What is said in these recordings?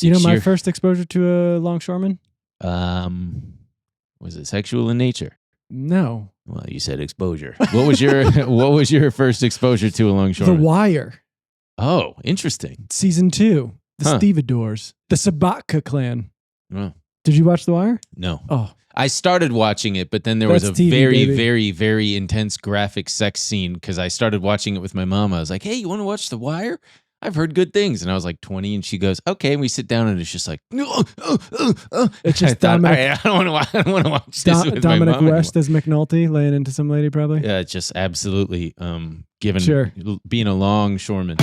Yes. My first exposure to a longshoreman? Was it sexual in nature? No. Well, you said exposure. What was your first exposure to a The longshoreman? Wire. Oh, interesting. Season 2. The Stevedores. The Sabatka clan. Oh. Did you watch The Wire? No. Oh. I started watching it, but then there was a TV, very, baby. very, very intense graphic sex scene because I started watching it with my mom. I was like, hey, you want to watch The Wire? I've heard good things. And I was like 20, and she goes, okay. And we sit down, and it's just like, It's just I don't want to watch this with Dominic my mom West as McNulty laying into some lady, probably. Yeah, it's just absolutely Sure. being a longshoreman.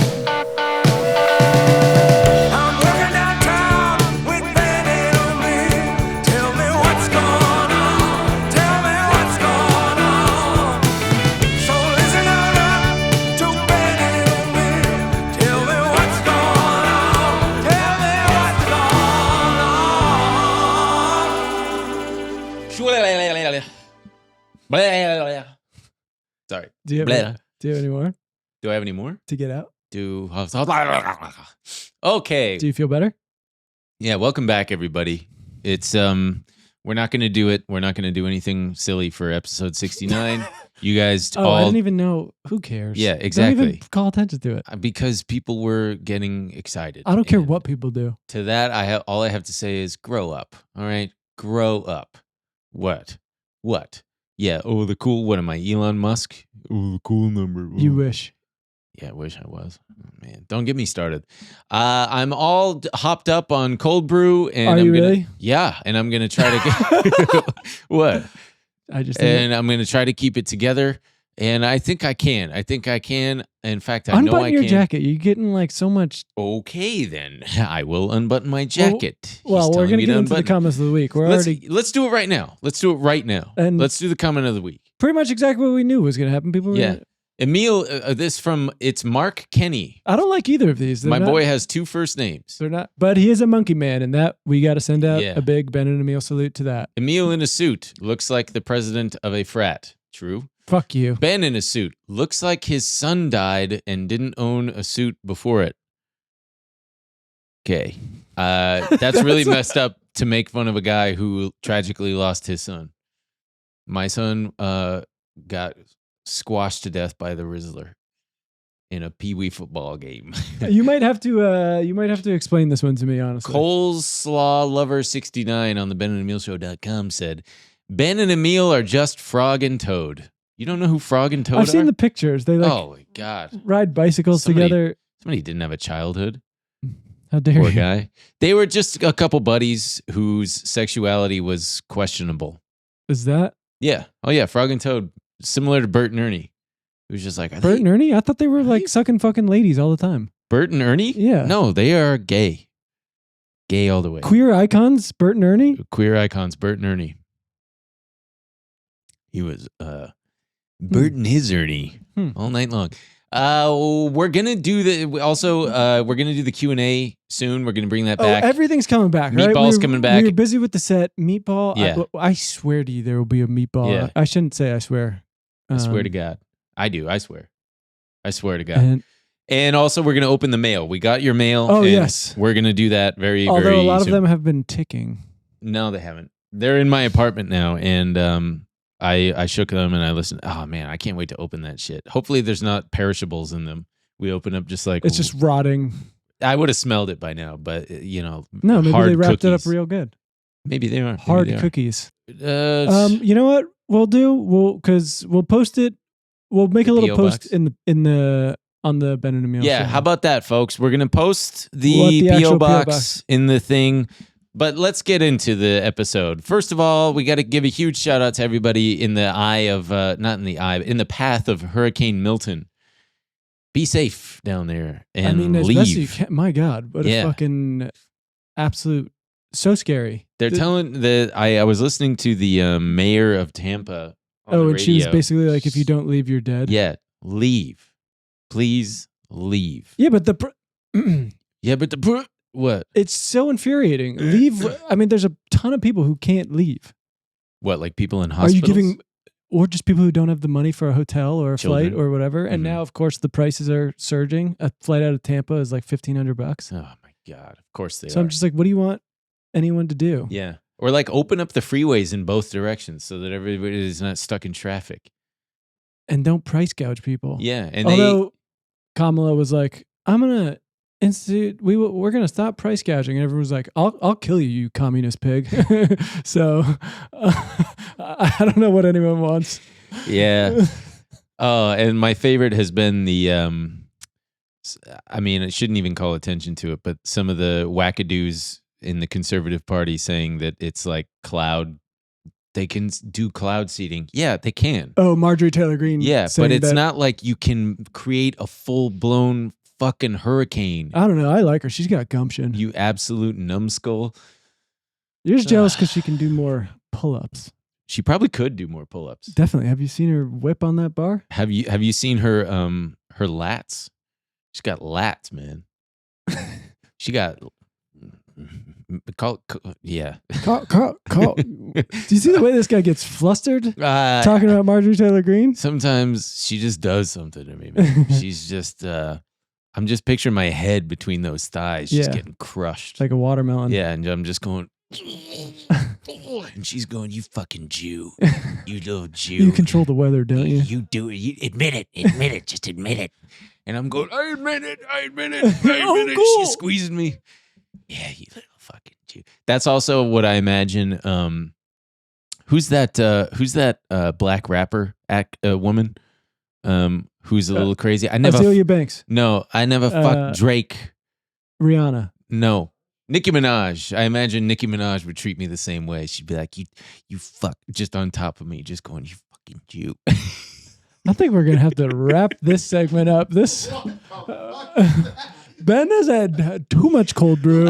Sorry. Do you have any more Do I have any more? to get out? Okay. Do you feel better? Yeah, welcome back, everybody. It's we're not going to do it. We're not going to do anything silly for episode 69. You guys I didn't even know. Who cares? Yeah, exactly. Don't even call attention to it. Because people were getting excited. I don't care what people do. To that, all I have to say is grow up. All right? Grow up. What? Yeah, the cool, what am I, Elon Musk? Oh, the cool number. You wish. Yeah, I wish I was. Oh, man, don't get me started. I'm all hopped up on cold brew. And Are you really? Yeah, and I'm going to try to get... What? And I'm going to try to keep it together. And I think I can. In fact, I know I can. Unbutton your jacket. You're getting like so much. Okay, then. I will unbutton my jacket. Well, we're going to get into the comments of the week. Let's do it right now. And let's do the comment of the week. Pretty much exactly what we knew was going to happen. People were Emil, it's Mark Kenny. I don't like either of these. My boy has 2 first names. They're not, but he is a monkey man, and that we got to send out a big Ben and Emil salute to that. Emil in a suit looks like the president of a frat. True. Fuck you. Ben in a suit looks like his son died and didn't own a suit before it. Okay. That's really messed up to make fun of a guy who tragically lost his son. My son got squashed to death by the Rizzler in a Pee-wee football game. You might have to explain this one to me, honestly. Coleslaw Lover 69 on the BenandEmilShow.com said, Ben and Emil are just Frog and Toad. You don't know who Frog and Toad are? I've seen the pictures. They oh my God, ride bicycles together. Somebody didn't have a childhood. How dare Poor you? guy. They were just a couple buddies whose sexuality was questionable. Is that? Yeah. Oh yeah, Frog and Toad, similar to Bert and Ernie. It was just like Bert and Ernie. I thought they were like sucking fucking ladies all the time. Bert and Ernie? Yeah. No, they are gay. Gay all the way. Queer icons, Bert and Ernie. Queer icons, Bert and Ernie. He was Bert and his Ernie all night long. We're gonna do the Q&A soon. We're gonna bring that back. Everything's coming back. Meatball's coming back. We were busy with the set. Meatball. Yeah. I swear to you, there will be a meatball. Yeah. I shouldn't say I swear. I swear to God. I do. I swear. I swear to God. And also, we're gonna open the mail. We got your mail. Oh yes. We're gonna do that very, Although very a lot soon. of them have been ticking. No, they haven't. They're in my apartment now, and I shook them and I listened. Oh man, I can't wait to open that shit. Hopefully, there's not perishables in them. We open up just like it's just rotting. I would have smelled it by now, but no, maybe they wrapped it up real good. Maybe they are hard cookies. You know what we'll do? Because we'll post it. We'll make a little post box? On the Ben and Emil show. How about that, folks? We're gonna post the PO box in the thing. But let's get into the episode. First of all, we got to give a huge shout out to everybody in the in the path of Hurricane Milton. Be safe down there and leave. My God, what a fucking absolute, so scary. They're telling I was listening to the mayor of Tampa on the radio. She was basically like, if you don't leave, you're dead. Yeah, leave. Please leave. Yeah, but what? It's so infuriating. Leave. I mean, there's a ton of people who can't leave. What, like people in hospitals? Are you giving, or just people who don't have the money for a hotel or a flight or whatever? And now, of course, the prices are surging. A flight out of Tampa is like $1,500. Oh my God, of course they are. So I'm just like, what do you want anyone to do? Yeah. Or like open up the freeways in both directions so that everybody is not stuck in traffic. And don't price gouge people. Yeah. And although Kamala was like, I'm going to institute, we're going to stop price gouging. And everyone was like, I'll kill you, you communist pig. So I don't know what anyone wants. Yeah. Oh, and my favorite has been the, I mean, I shouldn't even call attention to it, but some of the wackadoos in the Conservative Party saying that it's like they can do cloud seeding. Yeah, they can. Oh, Marjorie Taylor Greene. Yeah, but it's not like you can create a full-blown fucking hurricane. I don't know. I like her. She's got gumption. You absolute numbskull. You're just jealous because she can do more pull-ups. She probably could do more pull-ups. Definitely. Have you seen her whip on that bar? Have you seen her lats? She's got lats, man. She got yeah. Do you see the way this guy gets flustered talking about Marjorie Taylor Greene? Sometimes she just does something to me, man. She's just I'm just picturing my head between those thighs just getting crushed. Like a watermelon. Yeah, and I'm just going and she's going, you fucking Jew. You little Jew. You control the weather, don't you? You do it. You admit it. Just admit it. And I'm going, I admit it. She's squeezing me. Yeah, you little fucking Jew. That's also what I imagine. Who's that black rapper woman? Who's a little crazy? I never Azealia Banks. No, I never fucked Drake. Rihanna. No. Nicki Minaj. I imagine Nicki Minaj would treat me the same way. She'd be like, you fuck, just on top of me, just going, you fucking Jew. I think we're gonna have to wrap this segment up. Ben has had too much cold brew.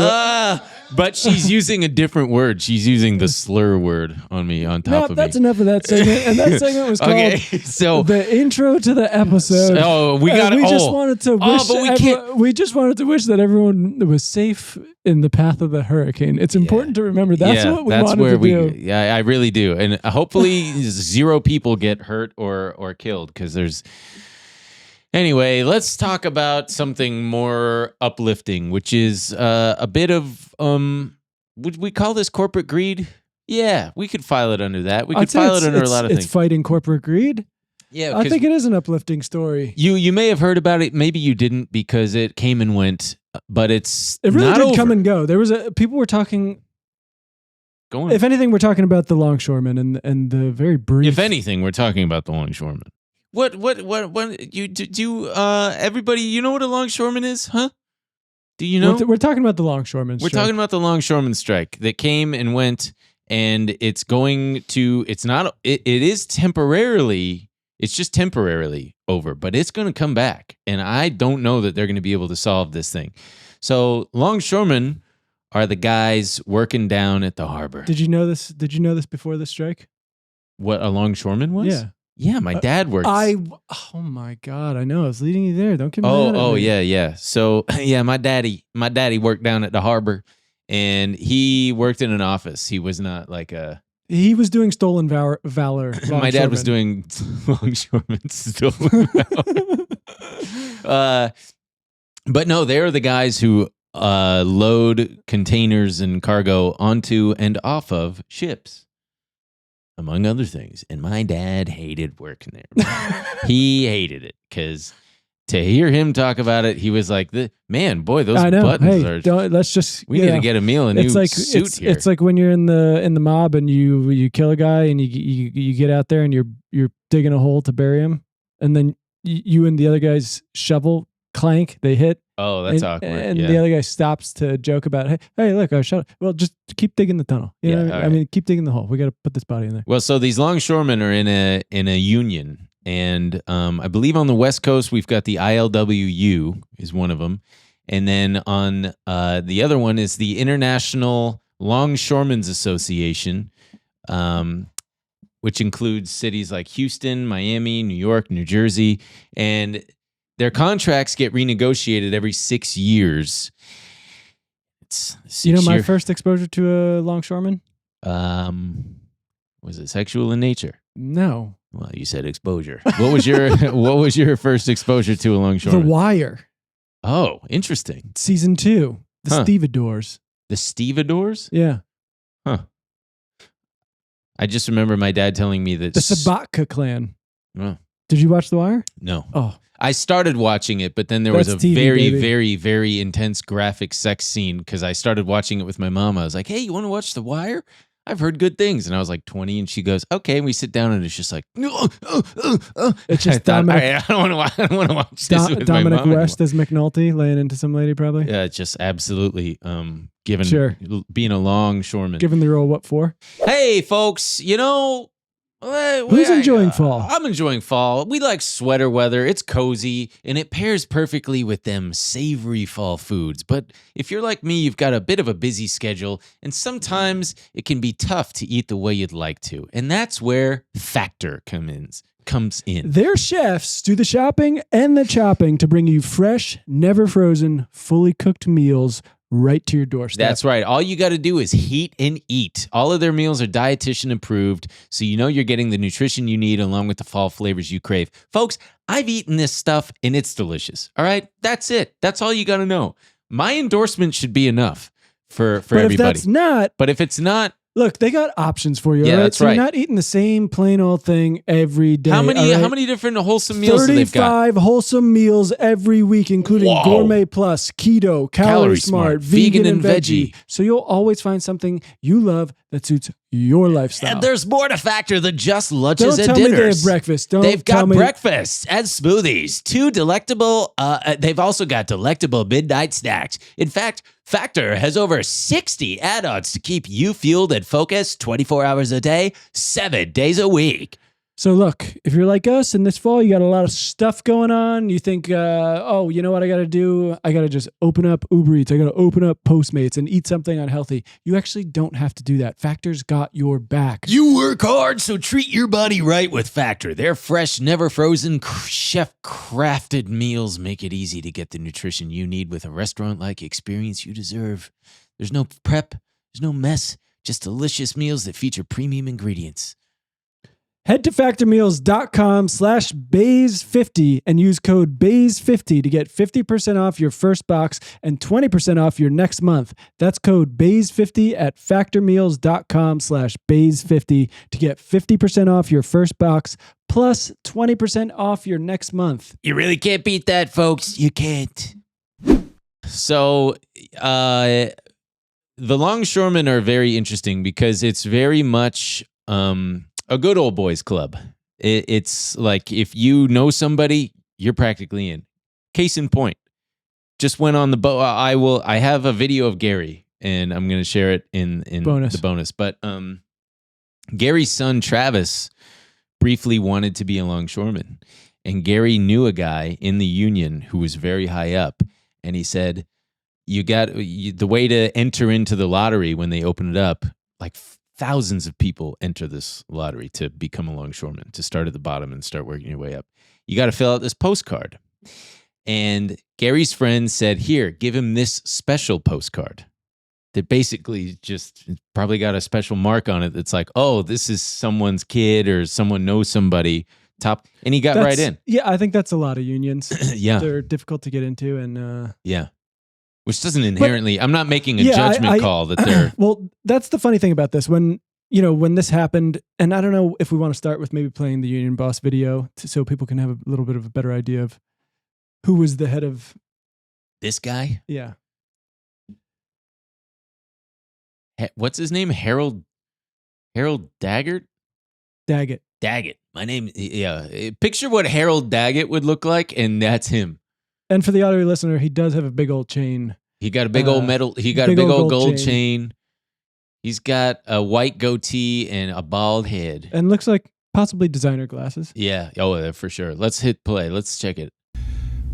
But she's using a different word. She's using the slur word on me, on top of me. That's enough of that segment. And that segment was called so the intro to the episode. Oh, we got it. We just wanted to wish. We just wanted to wish that everyone was safe in the path of the hurricane. It's important to remember that's what we wanted to do. Yeah, I really do. And hopefully 0 people get hurt or killed because there's. Anyway, let's talk about something more uplifting, which is a bit of, would we call this corporate greed? Yeah, we could file it under that. We could file it under a lot of things. It's fighting corporate greed? Yeah. I think it is an uplifting story. You may have heard about it. Maybe you didn't because it came and went, but it really not did over. Come and go. There was people were talking. Go on. If anything, we're talking about the Longshoremen and the very brief. If anything, we're talking about the Longshoremen. What you do everybody, you know what a longshoreman is, huh? Do you know? We're talking about the Longshoremen strike. We're talking about the Longshoremen strike that came and went, and it's just temporarily over, but it's going to come back, and I don't know that they're going to be able to solve this thing. So longshoremen are the guys working down at the harbor. Did you know this before the strike? What a longshoreman was? Yeah. Yeah, my dad works. Oh my God, I know. I was leading you there. Don't get mad at me. Oh, yeah. So, yeah, my daddy worked down at the harbor, and he worked in an office. He was not like a... He was doing stolen valor. My dad was doing longshoremen stolen valor. But no, they're the guys who load containers and cargo onto and off of ships. Among other things. And my dad hated working there. He hated it because to hear him talk about it, he was like, man, boy, those buttons are... let's just... We need to get Emil a new suit here. It's like when you're in the mob and you kill a guy and you get out there and you're digging a hole to bury him. And then you and the other guy's shovel clank, they hit. Oh, that's awkward. And the other guy stops to joke about, hey, look, I shut up. Well, just keep digging the tunnel. You know what I mean? I mean, keep digging the hole. We got to put this body in there. Well, so these longshoremen are in a union, and I believe on the West Coast we've got the ILWU is one of them, and then on the other one is the International Longshoremen's Association, which includes cities like Houston, Miami, New York, New Jersey, and their contracts get renegotiated every 6 years. My first exposure to a longshoreman? Was it sexual in nature? No. Well, you said exposure. What was your first exposure to a longshoreman? The Wire. Oh, interesting. Season 2. The stevedores. The stevedores? Yeah. Huh. I just remember my dad telling me that... The Sabatka clan. Oh. Did you watch The Wire? No. Oh. I started watching it, but then there was a TV, very, baby. very, very intense graphic sex scene because I started watching it with my mom. I was like, hey, you want to watch The Wire? I've heard good things. And I was like 20, and she goes, okay. And we sit down, and it's just like, It's just I don't want to watch this with Dominic my mom West as McNulty laying into some lady, probably. Yeah, it's just absolutely being a longshoreman. Given the role, what for? Hey, folks, Who's enjoying fall? I'm enjoying fall. We like sweater weather. It's cozy, and it pairs perfectly with them savory fall foods. But if you're like me, you've got a bit of a busy schedule, and sometimes it can be tough to eat the way you'd like to. And that's where Factor comes in. Their chefs do the shopping and the chopping to bring you fresh, never frozen, fully cooked meals right to your doorstep. That's right. All you got to do is heat and eat. All of their meals are dietitian approved, so you know you're getting the nutrition you need along with the fall flavors you crave. Folks, I've eaten this stuff and it's delicious. All right? That's it. That's all you got to know. My endorsement should be enough for everybody. But if it's not, look, they got options for you. Yeah, right? that's so right. You're not eating the same plain old thing every day. How many different wholesome meals do they've got? 35 wholesome meals every week, including Gourmet Plus, Keto, Calorie Smart, Vegan and Veggie. So you'll always find something you love that suits your lifestyle. And there's more to Factor than just lunches Don't and tell dinners. me they have breakfast. They've got breakfast and smoothies, they've also got delectable midnight snacks. In fact, Factor has over 60 add-ons to keep you fueled and focused 24 hours a day, 7 days a week. So look, if you're like us and this fall, you got a lot of stuff going on. You think, oh, you know what I got to do? I got to just open up Uber Eats. I got to open up Postmates and eat something unhealthy. You actually don't have to do that. Factor's got your back. You work hard, so treat your body right with Factor. Their fresh, never frozen, chef-crafted meals make it easy to get the nutrition you need with a restaurant-like experience you deserve. There's no prep, there's no mess, just delicious meals that feature premium ingredients. Head to factormeals.com/Bays50 and use code Bays50 to get 50% off your first box and 20% off your next month. That's code Bays50 at factormeals.com/Bays50 to get 50% off your first box plus 20% off your next month. You really can't beat that, folks. You can't. So, the Longshoremen are very interesting because it's very much a good old boys club. It's like if you know somebody, you're practically in. Case in point, just went on the boat. I have a video of Gary, and I'm going to share it in the bonus. But Gary's son Travis briefly wanted to be a longshoreman, and Gary knew a guy in the union who was very high up, and he said, the way to enter into the lottery when they open it up, like thousands of people enter this lottery to become a longshoreman, to start at the bottom and start working your way up. You got to fill out this postcard. And Gary's friend said, here, give him this special postcard that basically just probably got a special mark on it that's like, oh, this is someone's kid or someone knows somebody. And he got right in. Yeah, I think that's a lot of unions. Yeah. They're difficult to get into. And yeah. Which doesn't inherently, I'm not making a judgment call that they're... Well, that's the funny thing about this. When this happened, and I don't know if we want to start with maybe playing the Union Boss video so people can have a little bit of a better idea of who was the head of... This guy? Yeah. What's his name? Harold Daggett? Daggett. My name, yeah. Picture what Harold Daggett would look like, and that's him. And for the audio listener, he does have a big old chain. He got a big old metal. He got a big old gold chain. He's got a white goatee and a bald head. And looks like possibly designer glasses. Yeah. Oh, for sure. Let's hit play. Let's check it.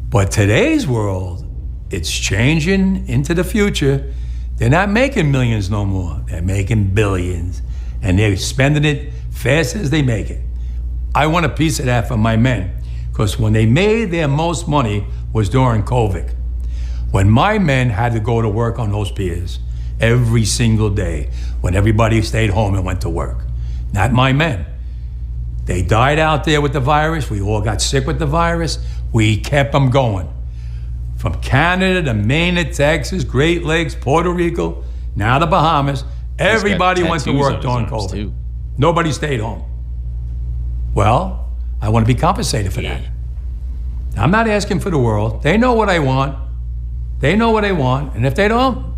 But today's world, it's changing into the future. They're not making millions no more. They're making billions. And they're spending it fast as they make it. I want a piece of that for my men. Because when they made their most money was during COVID. When my men had to go to work on those piers every single day, when everybody stayed home and went to work. Not my men. They died out there with the virus. We all got sick with the virus. We kept them going. From Canada to Maine to Texas, Great Lakes, Puerto Rico, now the Bahamas, everybody went to work during COVID. Too. Nobody stayed home. Well, I want to be compensated for that. I'm not asking for the world. They know what I want. They know what I want. And if they don't,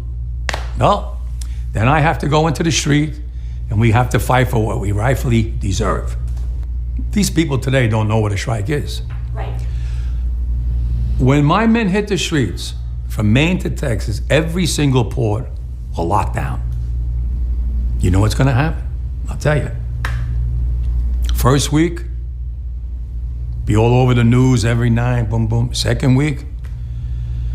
well, then I have to go into the street and we have to fight for what we rightfully deserve. These people today don't know what a strike is. Right. When my men hit the streets, from Maine to Texas, every single port will lock down. You know what's gonna happen? I'll tell you. First week, be all over the news every night, boom, boom. Second week,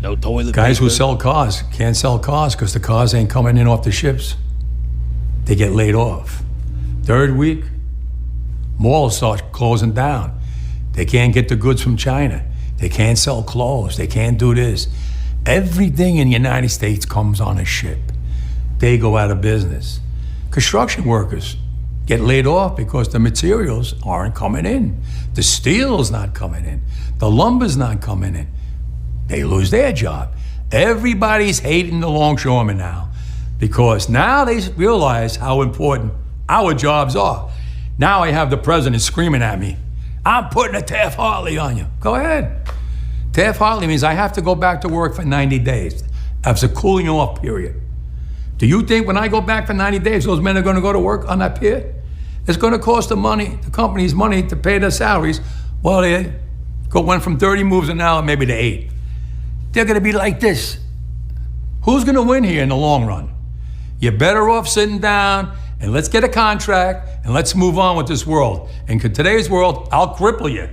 no toilet guys paper. who sell cars can't sell cars because the cars ain't coming in off the ships. They get laid off. Third week, malls start closing down. They can't get the goods from China. They can't sell clothes. They can't do this. Everything in the United States comes on a ship. They go out of business. Construction workers get laid off because the materials aren't coming in. The steel's not coming in. The lumber's not coming in. They lose their job. Everybody's hating the longshoremen now because now they realize how important our jobs are. Now I have the president screaming at me, I'm putting a Taft-Hartley on you. Go ahead. Taft-Hartley means I have to go back to work for 90 days. That's a cooling off period. Do you think when I go back for 90 days, those men are going to go to work on that pier? It's going to cost the company's money to pay their salaries. Well, they went from 30 moves an hour maybe to 8. They're going to be like this. Who's going to win here in the long run? You're better off sitting down and let's get a contract and let's move on with this world. And in today's world, I'll cripple you.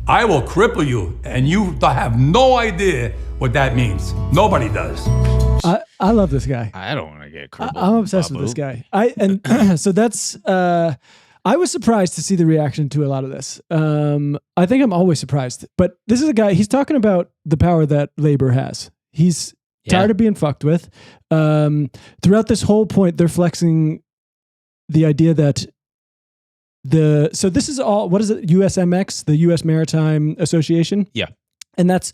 I will cripple you, and you have no idea what that means. Nobody does. I love this guy. I don't want to get crippled. I'm obsessed with this guy. So that's. I was surprised to see the reaction to a lot of this. I think I'm always surprised, but this is a guy. He's talking about the power that labor has. He's tired of being fucked with. Throughout this whole point, they're flexing the idea that so this is all, what is it? USMX, the U.S. Maritime Association. Yeah. And that's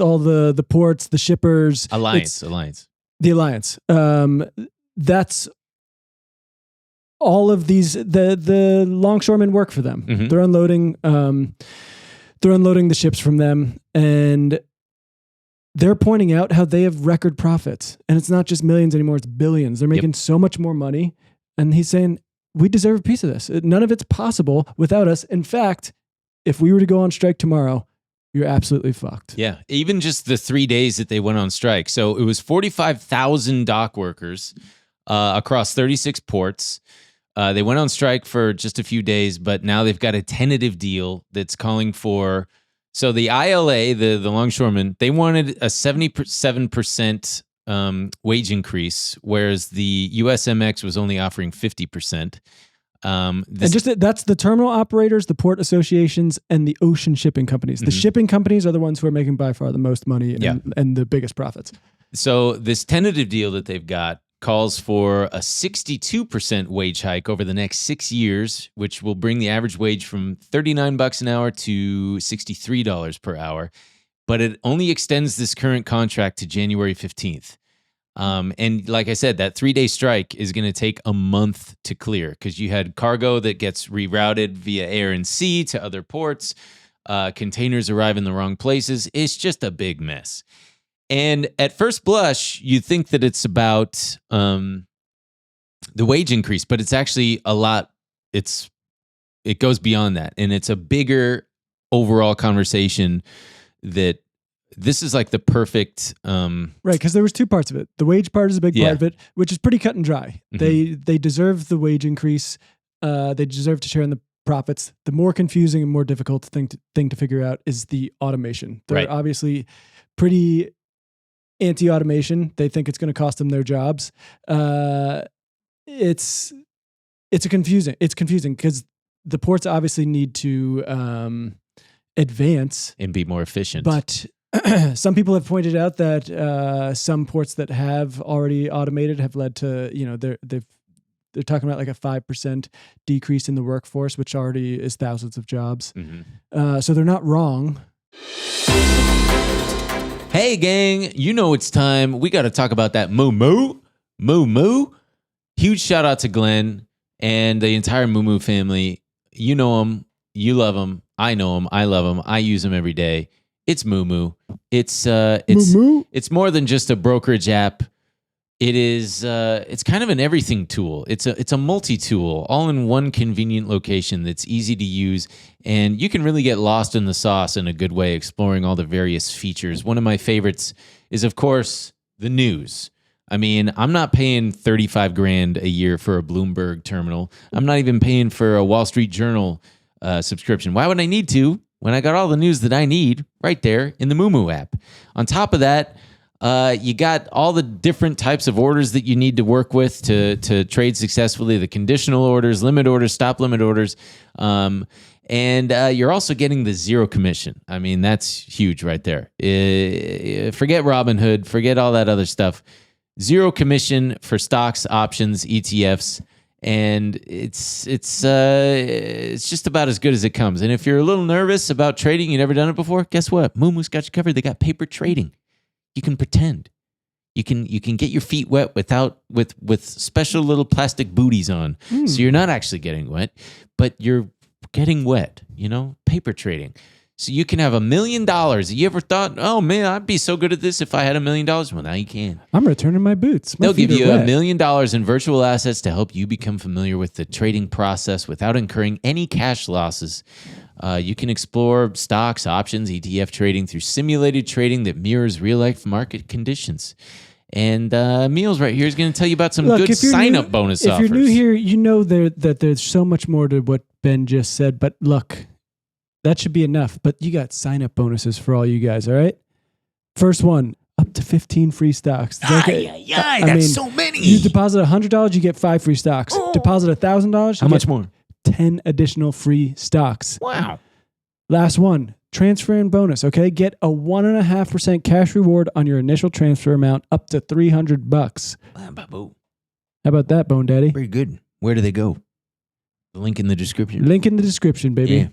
all the ports, the shippers. Alliance. The Alliance. That's all of these, the longshoremen work for them. Mm-hmm. They're unloading the ships from them, and they're pointing out how they have record profits. And it's not just millions anymore, it's billions. They're making so much more money. And he's saying, we deserve a piece of this. None of it's possible without us. In fact, if we were to go on strike tomorrow, you're absolutely fucked. Yeah. Even just the 3 days that they went on strike. So it was 45,000 dock workers across 36 ports. They went on strike for just a few days, but now they've got a tentative deal that's calling for. So the ILA, the longshoremen, they wanted a 77% wage increase, whereas the USMX was only offering 50%. And that's the terminal operators, the port associations, and the ocean shipping companies. The shipping companies are the ones who are making by far the most money and the biggest profits. So this tentative deal that they've got calls for a 62% wage hike over the next 6 years, which will bring the average wage from $39 an hour to $63 per hour. But it only extends this current contract to January 15th. And like I said, that 3-day strike is going to take a month to clear because you had cargo that gets rerouted via air and sea to other ports. Containers arrive in the wrong places. It's just a big mess. And at first blush, you think that it's about the wage increase, but it's actually a lot. It goes beyond that. And it's a bigger overall conversation that this is like the perfect... right, because there was two parts of it. The wage part is a big part of it, which is pretty cut and dry. Mm-hmm. They deserve the wage increase. They deserve to share in the profits. The more confusing and more difficult thing to figure out is the automation. They're obviously pretty anti-automation. They think it's going to cost them their jobs. It's confusing because the ports obviously need to advance and be more efficient. But some people have pointed out that some ports that have already automated have led to, they're talking about like a 5% decrease in the workforce, which already is thousands of jobs. Mm-hmm. So they're not wrong. Hey, gang, you know it's time. We got to talk about that MooMoo. Huge shout out to Glenn and the entire MooMoo family. You know him. You love him. I know him. I love him. I use him every day. It's MooMoo. It's more than just a brokerage app. It's kind of an everything tool. It's a multi-tool, all in one convenient location that's easy to use, and you can really get lost in the sauce in a good way, exploring all the various features. One of my favorites is, of course, the news. I mean, I'm not paying $35,000 a year for a Bloomberg terminal. I'm not even paying for a Wall Street Journal subscription. Why would I need to when I got all the news that I need right there in the MooMoo app? On top of that, you got all the different types of orders that you need to work with to trade successfully, the conditional orders, limit orders, stop limit orders. And you're also getting the zero commission. I mean, that's huge right there. Forget Robinhood, forget all that other stuff. Zero commission for stocks, options, ETFs. And it's just about as good as it comes. And if you're a little nervous about trading, you've never done it before, guess what? MooMoo's got you covered. They got paper trading. You can pretend. You can get your feet wet with special little plastic booties on. So you're not actually getting wet, but you're getting wet, paper trading. So you can have $1 million. You ever thought, oh man, I'd be so good at this if I had $1 million? Well, now you can. I'm returning my boots. They'll give you $1 million in virtual assets to help you become familiar with the trading process without incurring any cash losses. You can explore stocks, options, ETF trading through simulated trading that mirrors real-life market conditions. And Meals right here is going to tell you about some good sign-up bonus offers. If you're new here, you know that there's so much more to what Ben just said. But look, that should be enough. But you got sign-up bonuses for all you guys, all right? First one, up to 15 free stocks. That's so many. You deposit $100, you get 5 free stocks. Deposit $1,000. How much more? 10 additional free stocks. Wow. Last one, transfer in bonus. Okay. Get a 1.5% cash reward on your initial transfer amount up to $300. How about that, Bone Daddy? Very good. Where do they go? The link in the description. Link in the description, baby. Yeah.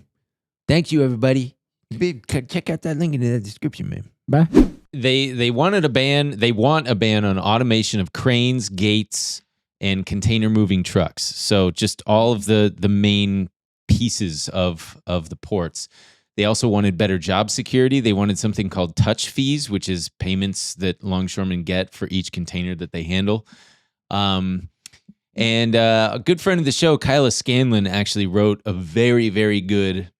Thank you, everybody. Check out that link in the description, man. Bye. They wanted a ban. They want a ban on automation of cranes, gates, and container moving trucks. So just all of the main pieces of the ports. They also wanted better job security. They wanted something called touch fees, which is payments that longshoremen get for each container that they handle. And a good friend of the show, Kyla Scanlon, actually wrote a very, very good,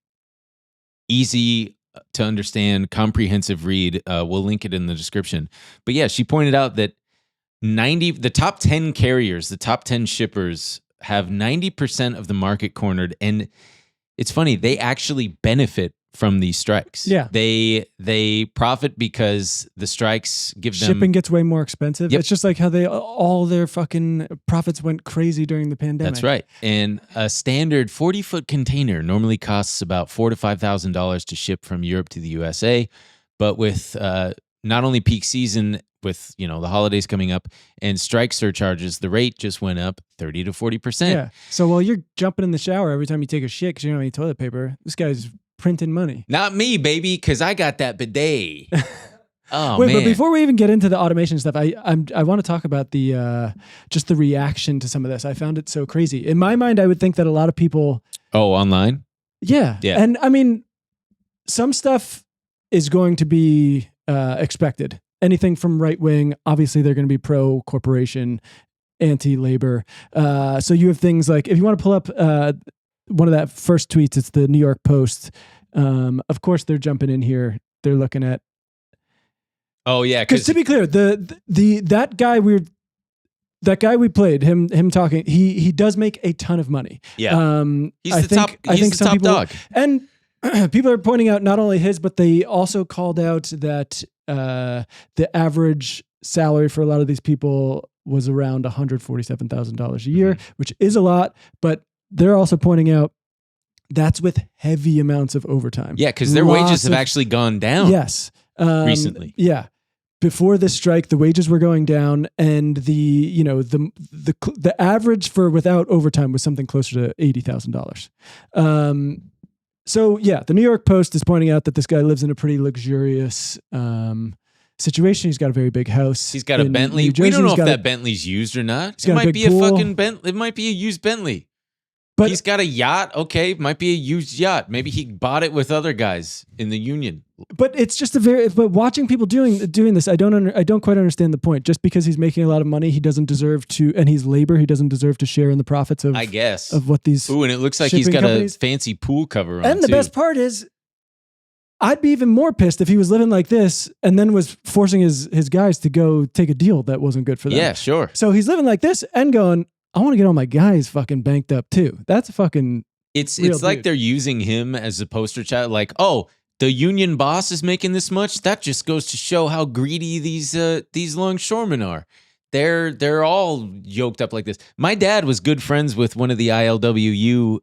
easy to understand, comprehensive read. We'll link it in the description. But yeah, she pointed out that the top 10 carriers, the top 10 shippers have 90% of the market cornered. And it's funny, they actually benefit from these strikes. Yeah. They profit because the strikes give them... Shipping gets way more expensive. Yep. It's just like how all their fucking profits went crazy during the pandemic. That's right. And a standard 40-foot container normally costs about $4,000 to $5,000 to ship from Europe to the USA. But with not only peak season, with the holidays coming up and strike surcharges, the rate just went up 30 to 40%. Yeah. So while you're jumping in the shower every time you take a shit because you don't have any toilet paper, this guy's printing money. Not me, baby, because I got that bidet. Oh, wait, man. But before we even get into the automation stuff, I want to talk about the just the reaction to some of this. I found it so crazy. In my mind, I would think that a lot of people. Oh, online? Yeah. And I mean, some stuff is going to be expected. Anything from right wing, obviously they're going to be pro corporation, anti labor. So you have things like, if you want to pull up one of that first tweets, it's the New York Post. Of course, they're jumping in here. They're looking at. Oh yeah, because to be clear, that guy we played him talking. He does make a ton of money. Yeah, he's the top dog. And people are pointing out not only his, but they also called out that the average salary for a lot of these people was around $147,000 a year, which is a lot. But they're also pointing out that's with heavy amounts of overtime. Yeah, because their wages have actually gone down. Yes, recently. Yeah. Before this strike, the wages were going down, and the average for without overtime was something closer to $80,000. So yeah, the New York Post is pointing out that this guy lives in a pretty luxurious situation. He's got a very big house. He's got a Bentley. New Jersey. We don't know if He's got that Bentley's used or not. He's It got a might big be a pool. fucking Bentley. It might be a used Bentley. But He's got a yacht. Okay, might be a used yacht. Maybe he bought it with other guys in the union. But it's just but watching people doing this, I don't quite understand the point. Just because he's making a lot of money, he doesn't deserve to, and he's labor, he doesn't deserve to share in the profits of, I guess, of what these. Ooh, and it looks like he's got companies. a fancy pool cover on. And the too. best part is, I'd be even more pissed if he was living like this and then was forcing his guys to go take a deal that wasn't good for them. Yeah, sure. So he's living like this and going, I want to get all my guys fucking banked up too. That's a fucking. It's real like dude. they're using him as a poster child. Like, oh, the union boss is making this much. That just goes to show how greedy these longshoremen are. They're all yoked up like this. My dad was good friends with one of the ILWU.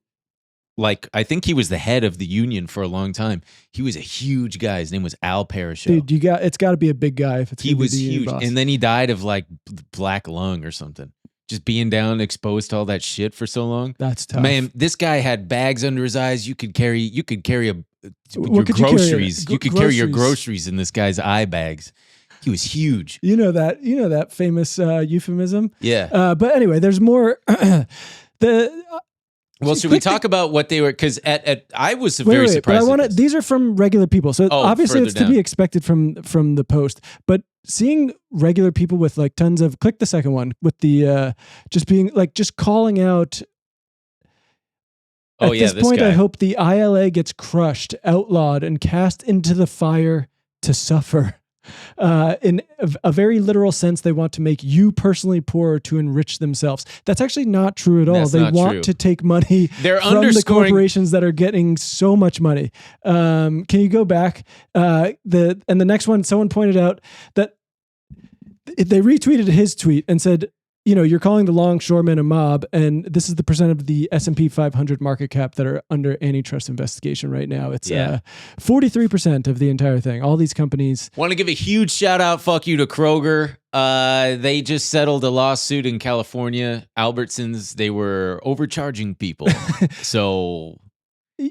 Like, I think he was the head of the union for a long time. He was a huge guy. His name was Al Parashow. Dude, it's got to be a big guy if it's. He was huge, and then he died of like black lung or something. Just being down, exposed to all that shit for so long. That's tough. Man, this guy had bags under his eyes. You could carry your What could you carry? groceries. You could carry your groceries in this guy's eye bags. He was huge. You know that famous euphemism. Yeah. But anyway, there's more. Well, should we talk about what they were? Because I was very surprised. But at this. these are from regular people, so obviously it's to be expected from the post. But seeing regular people with like tons of click the second one with the just calling out. At this point, I hope the ILA gets crushed, outlawed, and cast into the fire to suffer. In a very literal sense, they want to make you personally poorer to enrich themselves. That's actually not true at all. They want to take money from the corporations that are getting so much money. Can you go back? The next one, someone pointed out that they retweeted his tweet and said, you're calling the longshoremen a mob, and this is the percent of the S&P 500 market cap that are under antitrust investigation right now. It's 43% of the entire thing. All these companies. Want to give a huge shout out, fuck you to Kroger. They just settled a lawsuit in California. Albertsons, they were overcharging people. So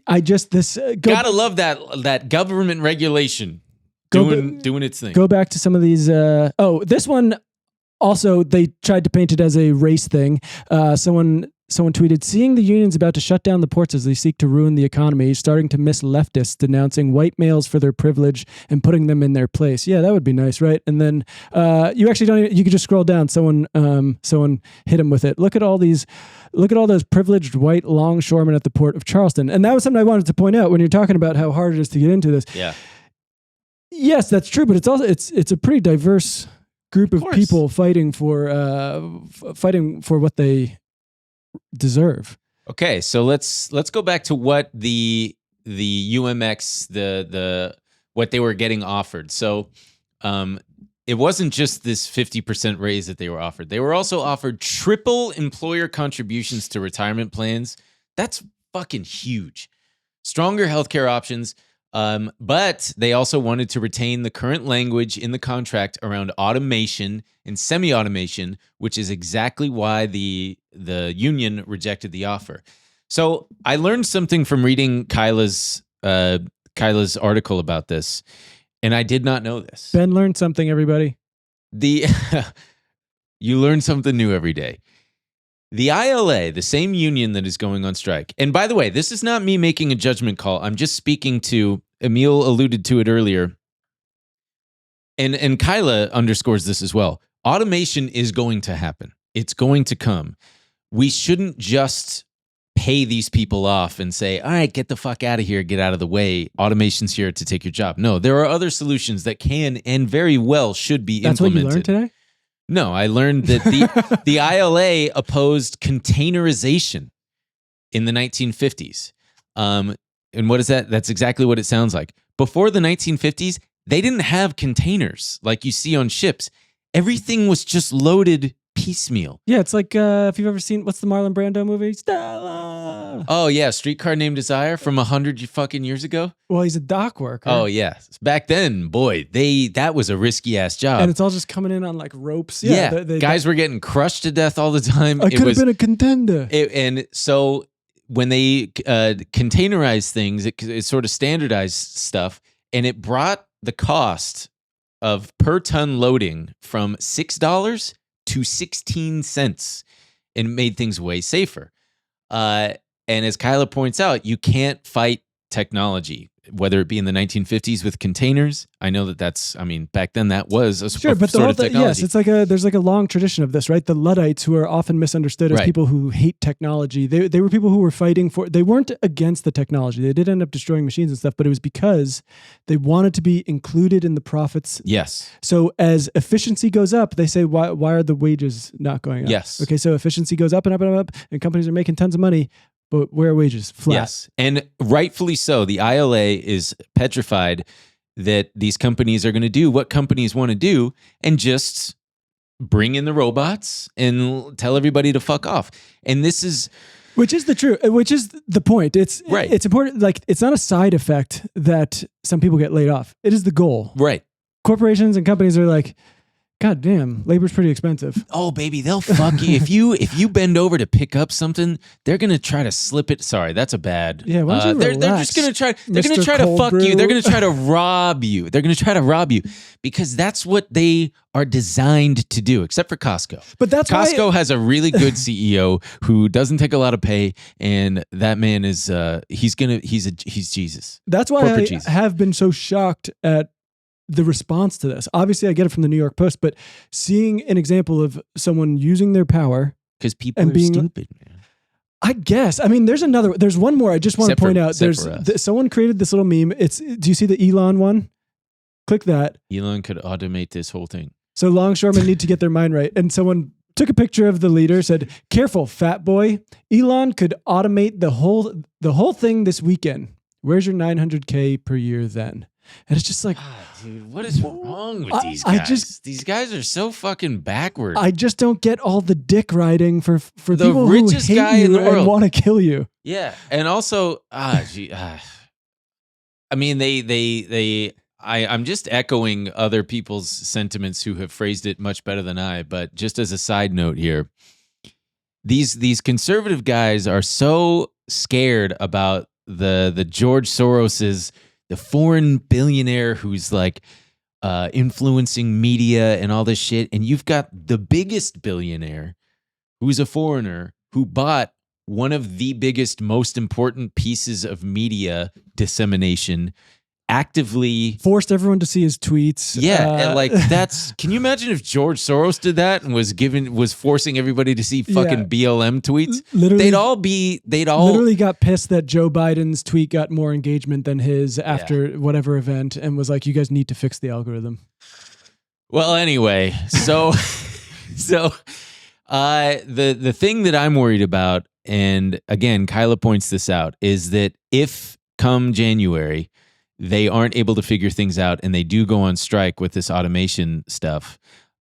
gotta love that government regulation doing its thing. Go back to some of these. This one. Also, they tried to paint it as a race thing. Someone tweeted, seeing the unions about to shut down the ports as they seek to ruin the economy, starting to miss leftists denouncing white males for their privilege and putting them in their place. Yeah, that would be nice, right? And then you actually don't even, you could just scroll down. Someone hit him with it. Look at all those privileged white longshoremen at the port of Charleston. And that was something I wanted to point out when you're talking about how hard it is to get into this. Yeah. Yes, that's true, but it's also it's a pretty diverse group of people fighting for what they deserve. Okay, so let's go back to what the UMX the what they were getting offered. So it wasn't just this 50% raise that they were offered. They were also offered triple employer contributions to retirement plans. That's fucking huge. Stronger healthcare options. But they also wanted to retain the current language in the contract around automation and semi-automation, which is exactly why the union rejected the offer. So I learned something from reading Kyla's article about this, and I did not know this. Ben learned something, everybody. You learn something new every day. The ILA, the same union that is going on strike. And by the way, this is not me making a judgment call. I'm just speaking to, Emil alluded to it earlier. And Kyla underscores this as well. Automation is going to happen. It's going to come. We shouldn't just pay these people off and say, all right, get the fuck out of here, get out of the way. Automation's here to take your job. No, there are other solutions that can and very well should be implemented. That's what you learned today? No, I learned that the ILA opposed containerization in the 1950s. And what is that? That's exactly what it sounds like. Before the 1950s, they didn't have containers like you see on ships. Everything was just loaded piecemeal. Yeah, it's like if you've ever seen, what's the Marlon Brando movie? Stella. Oh, yeah, Streetcar Named Desire from 100 fucking years ago. Well, he's a dock worker. Oh, yeah. Back then, boy, that was a risky-ass job. And it's all just coming in on like ropes. Yeah, guys were getting crushed to death all the time. I could have been a contender. And so when they containerized things, it sort of standardized stuff, and it brought the cost of per ton loading from $6 to 16 cents and made things way safer. And as Kyla points out, you can't fight technology, whether it be in the 1950s with containers. I know back then that was a sure, but sort of technology. Yes, it's there's a long tradition of this, right? The Luddites, who are often misunderstood as people who hate technology, they were people who were fighting they weren't against the technology. They did end up destroying machines and stuff, but it was because they wanted to be included in the profits. Yes. So as efficiency goes up, they say, why are the wages not going up? Yes. Okay, so efficiency goes up and up and up, and companies are making tons of money. But where are wages? Flat. Yes. And rightfully so. The ILA is petrified that these companies are going to do what companies want to do and just bring in the robots and tell everybody to fuck off. And this is... Which is the point. It's important. Like, it's not a side effect that some people get laid off. It is the goal. Right. Corporations and companies are like, God damn, labor's pretty expensive. Oh, baby, they'll fuck you. If you bend over to pick up something, they're gonna try to slip it. Sorry, that's a bad. Yeah, why don't you they're just gonna try. They're gonna try to fuck you. They're gonna try to rob you. They're gonna try to rob you because that's what they are designed to do. Except for Costco. But that's Costco has a really good CEO who doesn't take a lot of pay, and that man is he's Jesus. That's why I have been so shocked at the response to this. Obviously, I get it from the New York Post, but seeing an example of someone using their power because people are stupid, man. I guess. I mean, there's one more. I just want to point out. Someone created this little meme. Do you see the Elon one? Click that. Elon could automate this whole thing. So longshoremen need to get their mind right. And someone took a picture of the leader, said, "Careful, fat boy. Elon could automate the whole thing this weekend. Where's your $900K per year then?" And it's just like, dude, what is wrong with these guys? These guys are so fucking backward. I just don't get all the dick riding for the people richest who hate guy you in the world and want to kill you. Yeah, and also, I mean, I'm just echoing other people's sentiments who have phrased it much better than I. But just as a side note here, these conservative guys are so scared about the George Soros's. The foreign billionaire who's like influencing media and all this shit. And you've got the biggest billionaire who's a foreigner who bought one of the biggest, most important pieces of media dissemination, actively forced everyone to see his tweets. Yeah. And can you imagine if George Soros did that and was forcing everybody to see fucking BLM tweets? They'd all literally got pissed that Joe Biden's tweet got more engagement than his after whatever event and was like, you guys need to fix the algorithm. Well, anyway, so the thing that I'm worried about, and again, Kyla points this out, is that if come January, they aren't able to figure things out and they do go on strike with this automation stuff,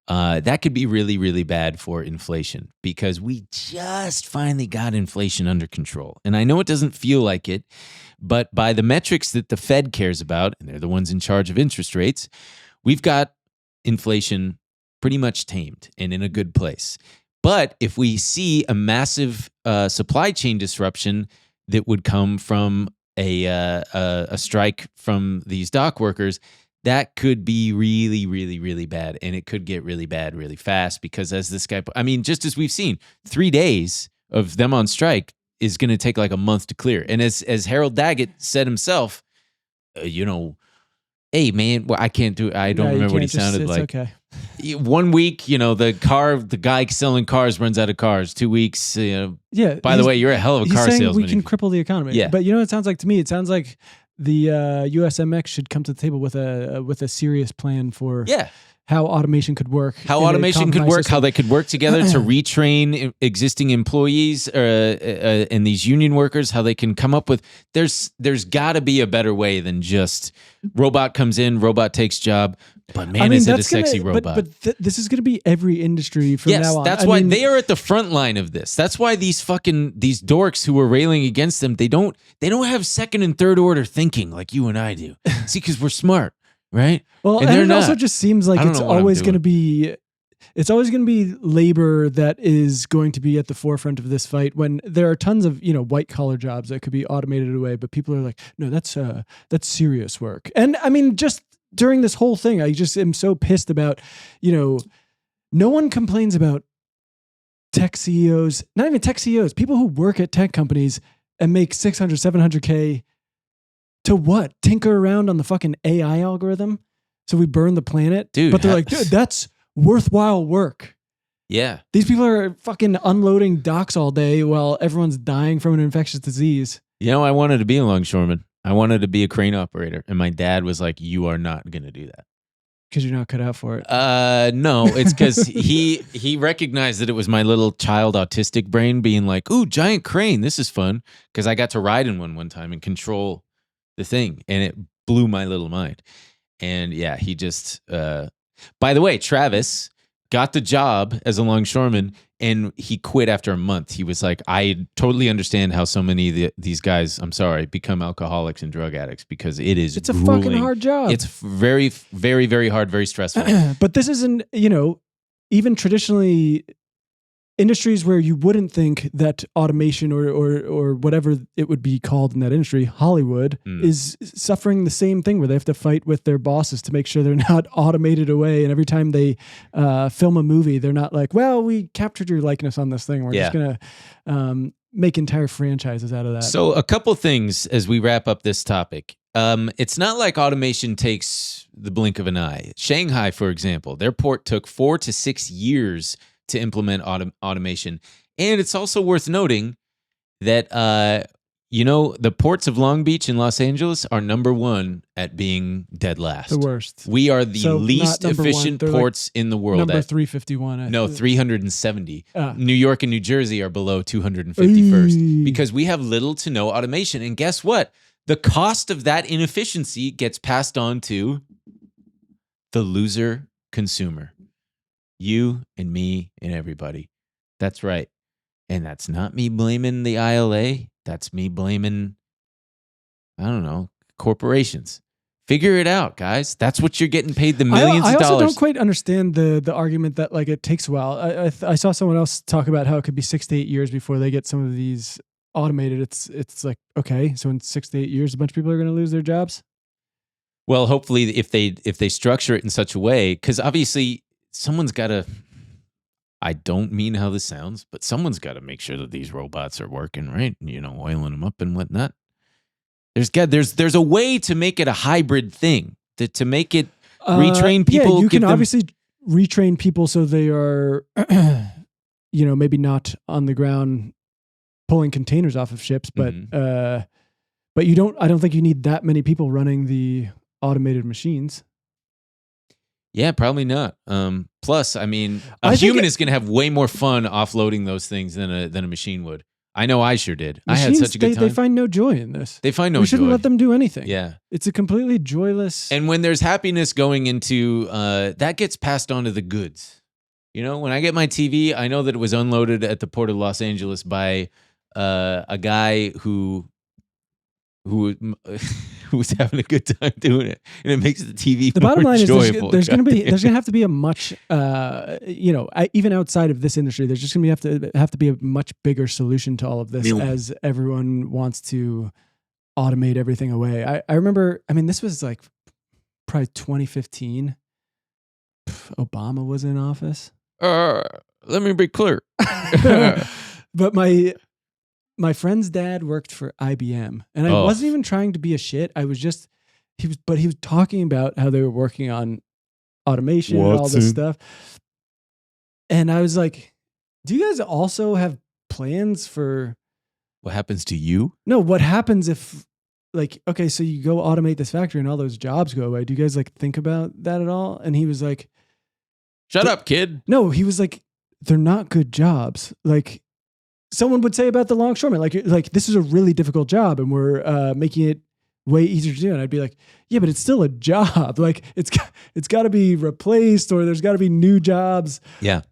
that could be really, really bad for inflation because we just finally got inflation under control. And I know it doesn't feel like it, but by the metrics that the Fed cares about, and they're the ones in charge of interest rates, we've got inflation pretty much tamed and in a good place. But if we see a massive supply chain disruption that would come from a strike from these dock workers, that could be really, really, really bad. And it could get really bad really fast because as this guy, I mean, just as we've seen, 3 days of them on strike is going to take like a month to clear. And as Harold Daggett said himself, hey man, well, I can't do it. I don't remember what he sounded like. Okay. 1 week, the guy selling cars runs out of cars. 2 weeks, By the way, you're a hell of a car salesman. We can cripple the economy. Yeah. But you know what it sounds like to me? It sounds like the USMX should come to the table with a serious plan for how automation could work. How they could work together to retrain existing employees and these union workers, how they can come up with, there's got to be a better way than just robot comes in, robot takes job. But man, is it a sexy robot. But this is going to be every industry from now on. That's why they are at the front line of this. That's why these dorks who are railing against them, they don't have second and third order thinking like you and I do. See, because we're smart. Right. Well, and it also just seems like it's always going to be labor that is going to be at the forefront of this fight when there are tons of, white collar jobs that could be automated away. But people are like, no, that's serious work. And I mean, just during this whole thing, I just am so pissed about, no one complains about tech CEOs, not even tech CEOs, people who work at tech companies and make 600, 700K to what? Tinker around on the fucking AI algorithm so we burn the planet? Dude. But they're like, dude, that's worthwhile work. Yeah. These people are fucking unloading docks all day while everyone's dying from an infectious disease. I wanted to be a longshoreman. I wanted to be a crane operator. And my dad was like, you are not going to do that. Because you're not cut out for it. No, it's because he recognized that it was my little child autistic brain being like, ooh, giant crane. This is fun. Because I got to ride in one time and control the thing. And it blew my little mind. And yeah, he just, by the way, Travis got the job as a longshoreman and he quit after a month. He was like, I totally understand how so many of these guys, I'm sorry, become alcoholics and drug addicts because it's a fucking hard job. It's very, very, very hard, very stressful. But this isn't, even traditionally industries where you wouldn't think that automation or whatever it would be called in that industry, Hollywood, is suffering the same thing where they have to fight with their bosses to make sure they're not automated away. And every time they film a movie, they're not like, well, we captured your likeness on this thing. We're just going to make entire franchises out of that. So a couple things as we wrap up this topic. It's not like automation takes the blink of an eye. Shanghai, for example, their port took 4 to 6 years to implement automation. And it's also worth noting that, the ports of Long Beach and Los Angeles are number one at being dead last. The worst. We are the least efficient ports in the world. Number 351. No, 370. New York and New Jersey are below 251st because we have little to no automation. And guess what? The cost of that inefficiency gets passed on to the loser consumer. You and me and everybody. That's right. And that's not me blaming the ILA. That's me blaming, I don't know, corporations. Figure it out, guys. That's what you're getting paid the millions of dollars. I also don't quite understand the argument that it takes a while. I saw someone else talk about how it could be 6 to 8 years before they get some of these automated. It's like, okay, so in 6 to 8 years, a bunch of people are going to lose their jobs. Well, hopefully if they structure it in such a way, because obviously someone's got to, I don't mean how this sounds, but someone's got to make sure that these robots are working, right? Oiling them up and whatnot. There's a way to make it a hybrid thing, to make it retrain people. Yeah, you can obviously retrain people so they are, maybe not on the ground pulling containers off of ships, but you don't. I don't think you need that many people running the automated machines. Yeah, probably not. Plus, I mean, a human is going to have way more fun offloading those things than a machine would. I know I sure did. Machines, I had such a good time. They find no joy in this. They find no joy. We shouldn't let them do anything. Yeah. It's a completely joyless... And when there's happiness going into... that gets passed on to the goods. When I get my TV, I know that it was unloaded at the port of Los Angeles by a guy who was having a good time doing it, and it makes the TV the more bottom line enjoyable. Is there's going to have to be a much even outside of this industry, there's just going to have to be a much bigger solution to all of this as everyone wants to automate everything away. I remember, this was like probably 2015. Obama was in office. Let me be clear. But my friend's dad worked for IBM, and I wasn't even trying to be a shit. I was just, he was talking about how they were working on automation and all this stuff. And I was like, do you guys also have plans for what happens to you? No, what happens if okay, so you go automate this factory and all those jobs go away. Do you guys think about that at all? And he was like, shut up, kid. No, he was like, they're not good jobs. Someone would say about the longshoremen, like this is a really difficult job and we're making it way easier to do. And I'd be like, yeah, but it's still a job. It's got to be replaced, or there's got to be new jobs. Yeah.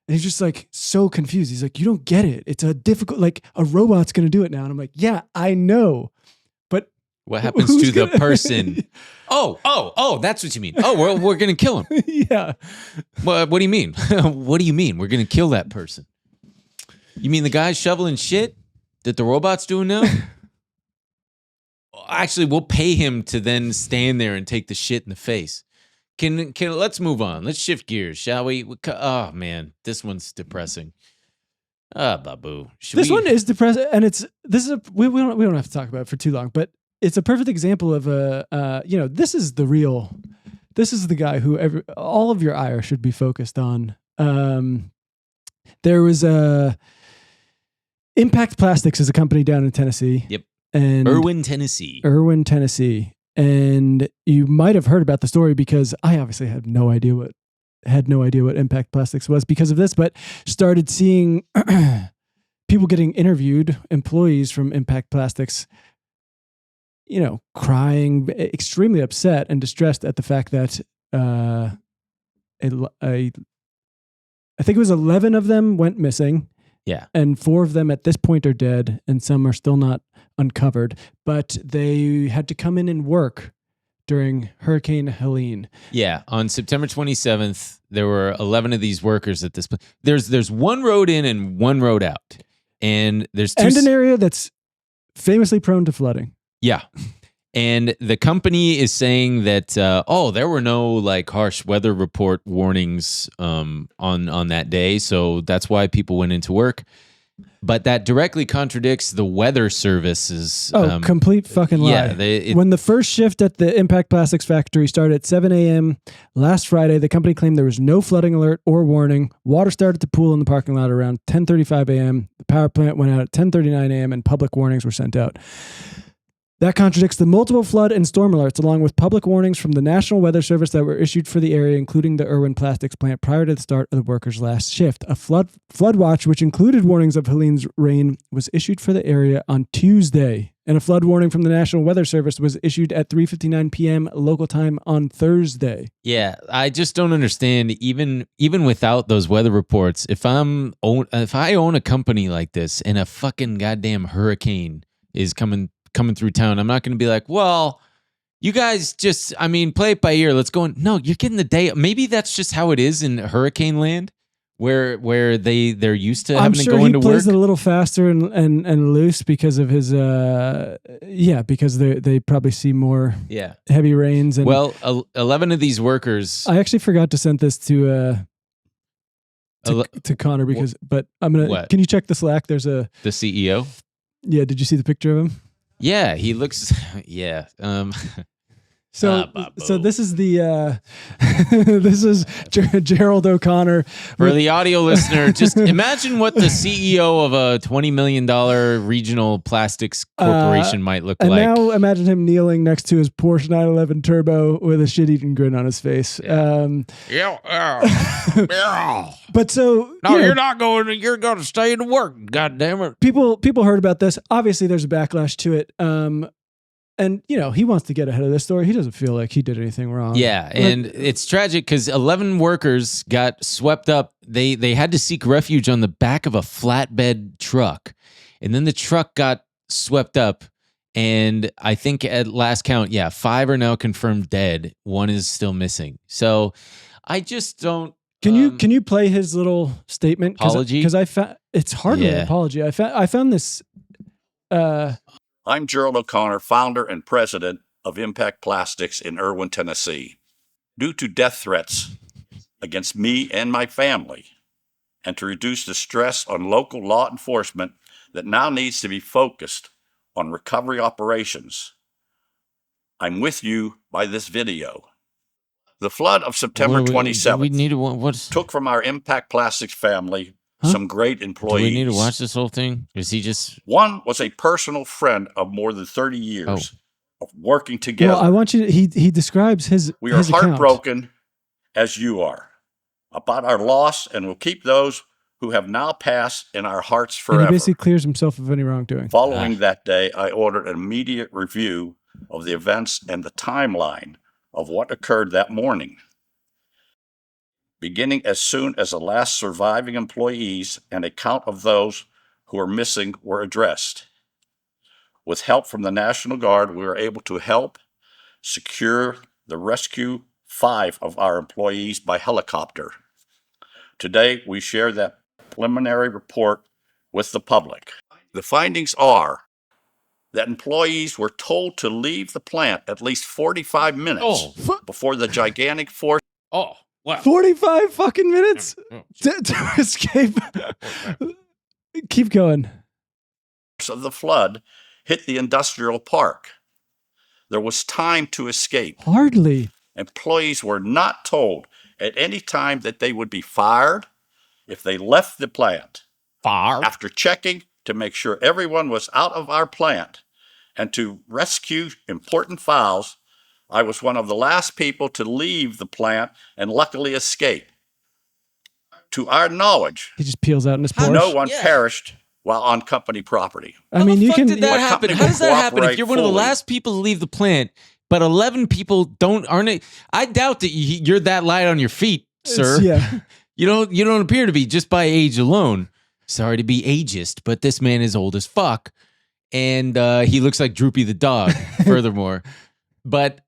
And he's just so confused. He's like, you don't get it. It's a difficult, a robot's going to do it now. And I'm like, yeah, I know. But what happens to the person? Oh, that's what you mean. Oh, we're going to kill him. Yeah. What do you mean? What do you mean? We're going to kill that person? You mean the guy shoveling shit that the robot's doing now? actually, we'll pay him to then stand there and take the shit in the face. Can let's move on. Let's shift gears, shall we? Oh man, this one's depressing. Babu. This one is depressing, and we don't have to talk about it for too long, but it's a perfect example of this is the guy who all of your ire should be focused on. There was Impact Plastics is a company down in Tennessee. Yep. And Erwin, Tennessee. And you might have heard about the story because I obviously had no idea what Impact Plastics was because of this, but started seeing people getting interviewed, employees from Impact Plastics, crying, extremely upset and distressed at the fact that I think it was 11 of them went missing. Yeah. And 4 of them at this point are dead, and some are still not uncovered, but they had to come in and work during Hurricane Helene. Yeah, on September 27th, there were 11 of these workers at this place. There's one road in and one road out. And there's an area that's famously prone to flooding. Yeah. And the company is saying that there were no harsh weather report warnings on that day, so that's why people went into work. But that directly contradicts the weather services. Complete fucking lie. Yeah, when the first shift at the Impact Plastics factory started at 7 a.m. last Friday, the company claimed there was no flooding alert or warning. Water started to pool in the parking lot around 10:35 a.m. The power plant went out at 10:39 a.m. and public warnings were sent out. That contradicts the multiple flood and storm alerts, along with public warnings from the National Weather Service that were issued for the area, including the Erwin Plastics plant prior to the start of the workers' last shift. A flood watch, which included warnings of Helene's rain, was issued for the area on Tuesday, and a flood warning from the National Weather Service was issued at 3:59 p.m. local time on Thursday. Yeah, I just don't understand. Even without those weather reports, if I own a company like this and a fucking goddamn hurricane is coming through town, I'm not going to be like, well, you guys just, play it by ear. Let's go. No, you're getting the day. Maybe that's just how it is in hurricane land, where they're used to having to go into work. He plays it a little faster and loose because of his, because they probably see more heavy rains. And 11 of these workers. I actually forgot to send this to Connor but I'm going to, can you check the Slack? There's the CEO. Yeah. Did you see the picture of him? Yeah, he looks. Yeah. So this is the this is Gerald O'Connor. For the audio listener, just imagine what the CEO of a $20 million regional plastics corporation might look like. And now imagine him kneeling next to his Porsche 911 Turbo with a shit-eating grin on his face. Yeah. But so you're not going. You're going to stay to work. God damn it! People heard about this. Obviously, there's a backlash to it. And, he wants to get ahead of this story. He doesn't feel like he did anything wrong. Yeah, and it's tragic because 11 workers got swept up. They had to seek refuge on the back of a flatbed truck. And then the truck got swept up. And I think at last count, 5 are now confirmed dead. 1 is still missing. So I just don't... Can you play his little statement? Apology? Because I found... It's hardly an apology. I found this... I'm Gerald O'Connor, founder and president of Impact Plastics in Erwin, Tennessee. Due to death threats against me and my family, and to reduce the stress on local law enforcement that now needs to be focused on recovery operations, I'm with you by this video. The flood of September 27th took from our Impact Plastics family some great employees. Do we need to watch this whole thing? Is he just... One was a personal friend of more than 30 years of working together. Well, I want you to... He describes his We are heartbroken, as you are, about our loss, and will keep those who have now passed in our hearts forever. And he basically clears himself of any wrongdoing. Following that day, I ordered an immediate review of the events and the timeline of what occurred that morning, beginning as soon as the last surviving employees and a count of those who are missing were addressed. With help from the National Guard, we were able to help secure the rescue 5 of our employees by helicopter. Today, we share that preliminary report with the public. The findings are that employees were told to leave the plant at least 45 minutes before the gigantic force. Oh, wow. 45 fucking minutes to escape. Keep going. Of the flood hit the industrial park. There was time to escape. Hardly. Employees were not told at any time that they would be fired if they left the plant. After checking to make sure everyone was out of our plant and to rescue important files, I was one of the last people to leave the plant and luckily escape. To our knowledge, he just peels out in his Porsche. No one perished while on company property. I mean, you can. Did that happen? How does that happen if you're one of the last people to leave the plant, but 11 people aren't? I doubt that you're that light on your feet, sir. Yeah. You don't appear to be just by age alone. Sorry to be ageist, but this man is old as fuck, and he looks like Droopy the dog. Furthermore, but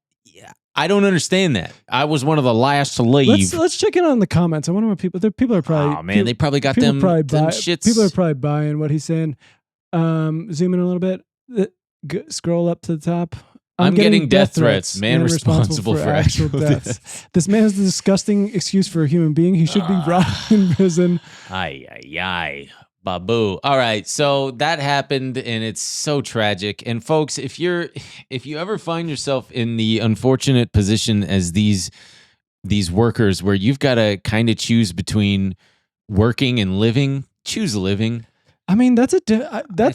I don't understand that. I was one of the last to leave. Let's check in on the comments. I wonder what people are probably. Oh man, they probably got them shits. People are probably buying what he's saying. Zoom in a little bit. Scroll up to the top. I'm getting death threats. Man responsible for actual deaths. This man has a disgusting excuse for a human being. He should be rotting in prison. Ay. Babu. All right, so that happened, and it's so tragic. And folks, if you ever find yourself in the unfortunate position as these workers, where you've got to kind of choose between working and living, choose living. I mean, that's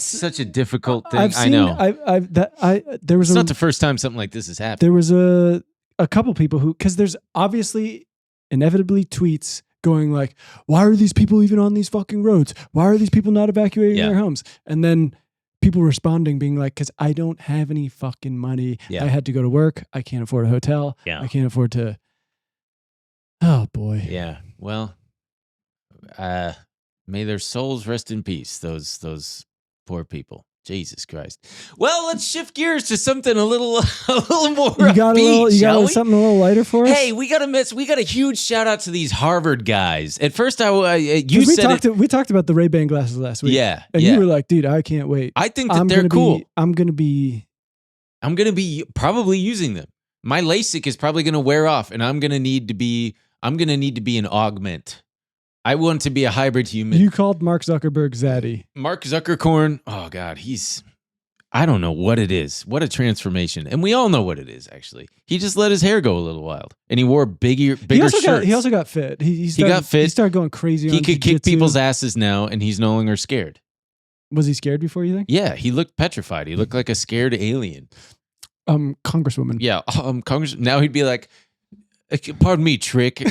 such a difficult thing. I know. There was. It's not the first time something like this has happened. There was a couple people who, because there's obviously inevitably tweets going like, why are these people even on these fucking roads? Why are these people not evacuating their homes? And then people responding being like, because I don't have any fucking money. Yeah. I had to go to work. I can't afford a hotel. Yeah. I can't afford to. Oh boy. Yeah. Well, may their souls rest in peace. Those poor people. Jesus Christ. Well, let's shift gears to something a little more upbeat, you got something a little lighter for us? Hey, we got a huge shout out to these Harvard guys. At first, we talked about the Ray-Ban glasses last week. Yeah, and you were like, dude, I can't wait. I think that they're cool. I'm gonna be probably using them. My LASIK is probably gonna wear off, and I'm gonna need to be an augment. I want to be a hybrid human. You called Mark Zuckerberg Zaddy. Mark Zuckercorn. Oh God, I don't know what it is. What a transformation. And we all know what it is, actually. He just let his hair go a little wild. And he wore bigger shirts. He also got fit. He got fit. He started going crazy He on could kick people's asses now, and he's no longer scared. Was he scared before, you think? Yeah, he looked petrified. He looked like a scared alien. Congresswoman. Yeah, now he'd be like, pardon me, trick.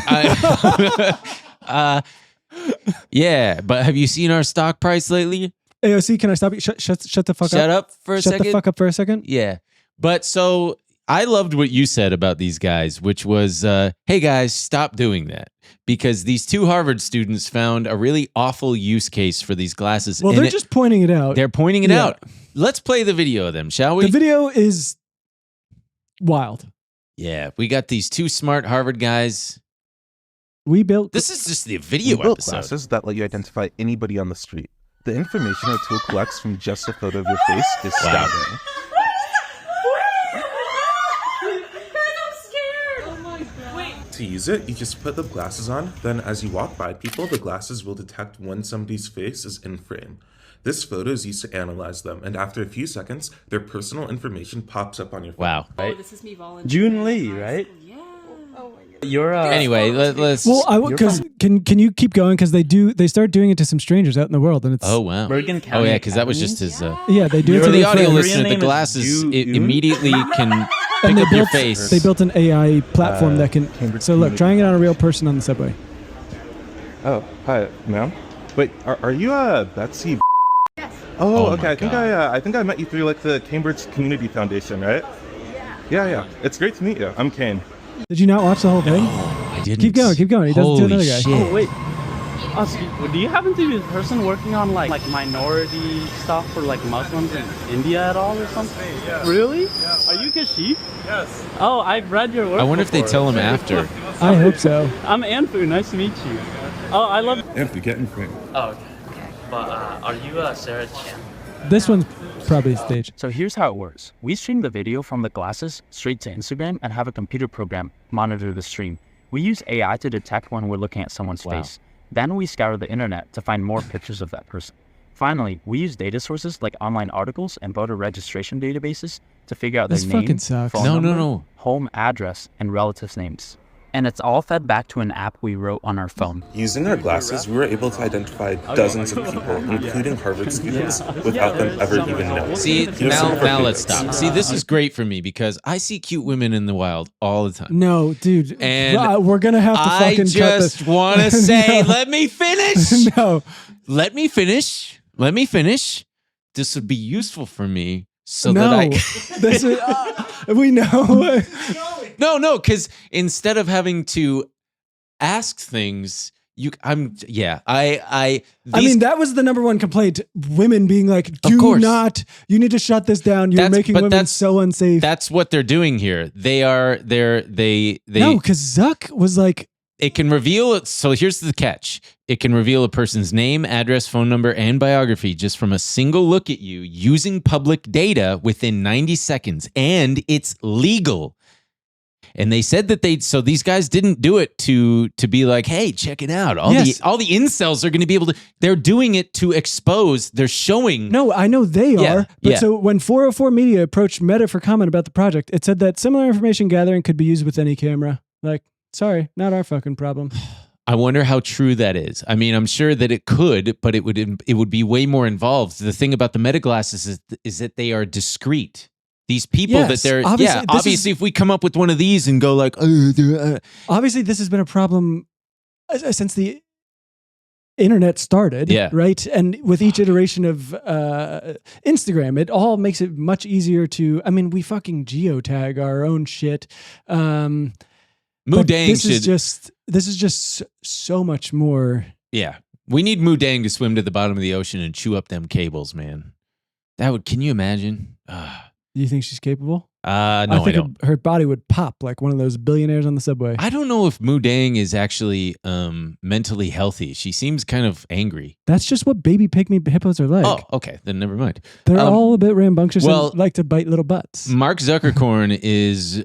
Yeah, but have you seen our stock price lately? AOC, can I stop you? Shut the fuck up. Shut up for a second. Shut the fuck up for a second. Yeah. But so I loved what you said about these guys, which was, hey guys, stop doing that. Because these two Harvard students found a really awful use case for these glasses. Well, they're just pointing it out. They're pointing it out. Let's play the video of them, shall we? The video is wild. Yeah, we got these two smart Harvard guys. This is just the video built episode. Glasses that let you identify anybody on the street. The information our tool collects from just a photo of your face is staggering. To use it, you just put the glasses on, then as you walk by people, the glasses will detect when somebody's face is in frame. This photo is used to analyze them, and after a few seconds, their personal information pops up on your phone. Wow. Right? Oh, this is me volunteering. June Lee, right? Yeah. Oh my God. You're anyway, let's. Well, because can you keep going? Because they start doing it to some strangers out in the world, and it's wow. Bergen County. Oh yeah, because that was just his. Yeah, they do it for the audio Your listener. The name is glasses June? immediately can pick up your face. They built an AI platform that can. So look, trying it on a real person on the subway. Oh, hi, ma'am. Wait, are you Betsy? Yes. Oh, Oh okay. my I think I met you through like the Cambridge Community Foundation, right? Yeah. It's great to meet you. I'm Kane. Did you not watch the whole thing? I didn't. Keep going. He doesn't do Holy another guy. shit. Oh wait. Do you happen to be the person working on like minority stuff for like Muslims in India at all or something? Yeah. Really? Yeah. Are you Kashif? Yes. Oh, I've read your work. I wonder if they before. tell him after. I hope so. I'm Anfu. Nice to meet you. Oh, I love. Anthony, get in frame. Oh, okay. But are you Sarah Chan? This one's probably staged. So here's how it works. We stream the video from the glasses straight to Instagram and have a computer program monitor the stream. We use AI to detect when we're looking at someone's face. Then we scour the internet to find more pictures of that person. Finally, we use data sources like online articles and voter registration databases to figure out their name, fucking sucks. phone number, home address, and relatives' names. And it's all fed back to an app we wrote on our phone. Using our glasses, we were able to identify dozens of people, including Harvard students, without them ever even knowing. See, now let's stop. See, this is great for me because I see cute women in the wild all the time. No, dude. And we're going to have to fucking cut this. I just want to say, let me finish. No. Let me finish. This would be useful for me so that I this is, we know. No, because instead of having to ask things, I mean, that was the number one complaint. Women being like, you need to shut this down. You're making women so unsafe. That's what they're doing here. No, because Zuck was like, it can reveal it. So here's the catch. It can reveal a person's name, address, phone number, and biography just from a single look at you using public data within 90 seconds. And it's legal. And they said that so these guys didn't do it to be like, hey, check it out. All the incels are going to be able to, they're doing it to expose, they're showing. No, I know they are. But so when 404 Media approached Meta for comment about the project, it said that similar information gathering could be used with any camera. Like, sorry, not our fucking problem. I wonder how true that is. I mean, I'm sure that it could, but it would be way more involved. The thing about the Meta glasses is that they are discreet. These people that they're, obviously if we come up with one of these and go like, obviously this has been a problem since the internet started, right? And with each iteration of Instagram, it all makes it much easier to, I mean, we fucking geotag our own shit. Moo Deng this is just so much more. Yeah. We need Moo Deng to swim to the bottom of the ocean and chew up them cables, man. Can you imagine? Do you think she's capable? No, I don't. Her body would pop like one of those billionaires on the subway. I don't know if Moo Deng is actually mentally healthy. She seems kind of angry. That's just what baby pygmy hippos are like. Oh, okay. Then never mind. They're all a bit rambunctious and like to bite little butts. Mark Zuckerkorn is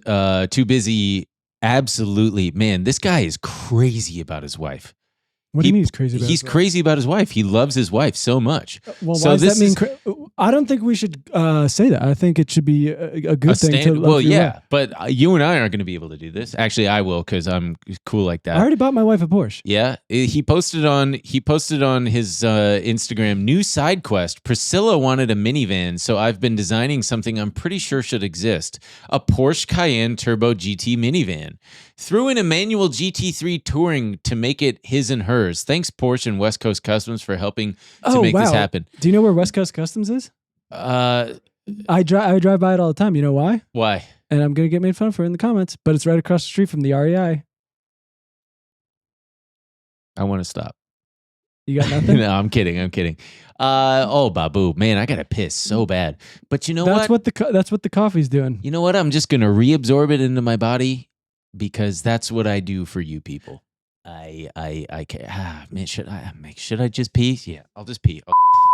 too busy. Absolutely. Man, this guy is crazy about his wife. What do you mean he's crazy about He's crazy about his wife. He loves his wife so much. Well, why does that mean? I don't think we should say that. I think it should be a good thing to love your wife. But you and I aren't going to be able to do this. Actually, I will because I'm cool like that. I already bought my wife a Porsche. Yeah, he posted on his Instagram new side quest. Priscilla wanted a minivan, so I've been designing something I'm pretty sure should exist: a Porsche Cayenne Turbo GT minivan. Threw in a manual GT3 Touring to make it his and hers. Thanks, Porsche and West Coast Customs, for helping to make this happen. Do you know where West Coast Customs is? I drive by it all the time. You know why? Why? And I'm going to get made fun of for it in the comments, but it's right across the street from the REI. I want to stop. You got nothing? No, I'm kidding. Babu, man, I got to piss so bad. But you know that's what the coffee's doing. You know what? I'm just going to reabsorb it into my body because that's what I do for you people. I can't. Man, should I just pee? Yeah, I'll just pee.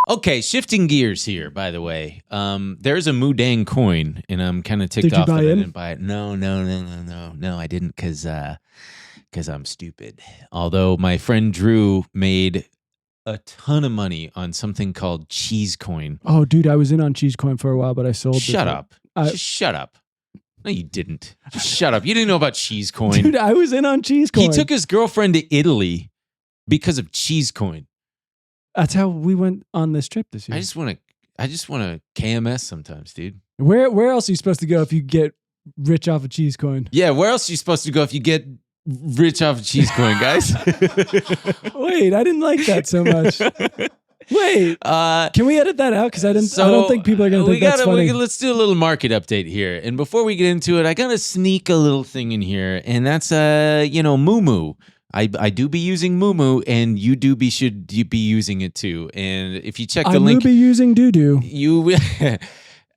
Okay, shifting gears here, by the way. There's a Moo Deng Coin, and I'm kind of ticked off that I didn't buy it. No, I didn't because I'm stupid. Although my friend Drew made a ton of money on something called Cheese Coin. Oh, dude, I was in on Cheese Coin for a while, but I sold. Shut up. Just shut up. No, you didn't. Just shut up. You didn't know about Cheese Coin. Dude, I was in on Cheese Coin. He took his girlfriend to Italy because of Cheese Coin. That's how we went on this trip this year. I just want to KMS sometimes, dude. Where else are you supposed to go if you get rich off of Cheese Coin? Yeah, where else are you supposed to go if you get rich off of Cheese Coin, guys? Wait, I didn't like that so much. Wait, can we edit that out? Because I don't think people are going to think that's funny. Let's do a little market update here. And before we get into it, I got to sneak a little thing in here. And that's, MooMoo. I do be using MooMoo, and you should be using it too. And if you check the link. I will be using doo-doo. You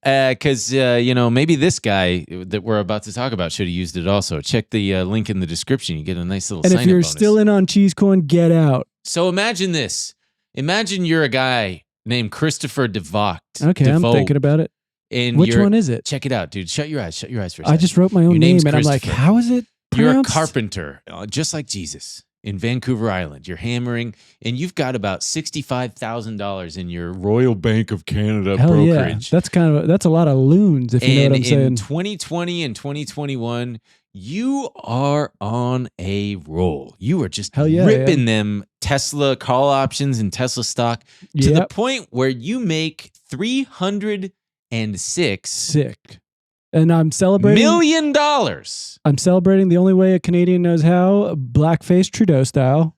because maybe this guy that we're about to talk about should have used it also. Check the link in the description. You get a nice little sign-up bonus. And if you're still in on Cheese Coin, get out. So imagine this. Imagine you're a guy named Christopher DeVocht. Okay, I'm thinking about it. And which one is it? Check it out, dude. Shut your eyes. Shut your eyes for a second. I just wrote my own name, and I'm like, how is it pronounced? You're a carpenter, just like Jesus in Vancouver Island. You're hammering, and you've got about $65,000 in your Royal Bank of Canada brokerage. Yeah. That's a lot of loons, if you know what I'm saying. In 2020 and 2021, you are on a roll. You are just ripping them Tesla call options and Tesla stock to the point where you make $306 And I'm celebrating $1 million. I'm celebrating the only way a Canadian knows how, blackface Trudeau style.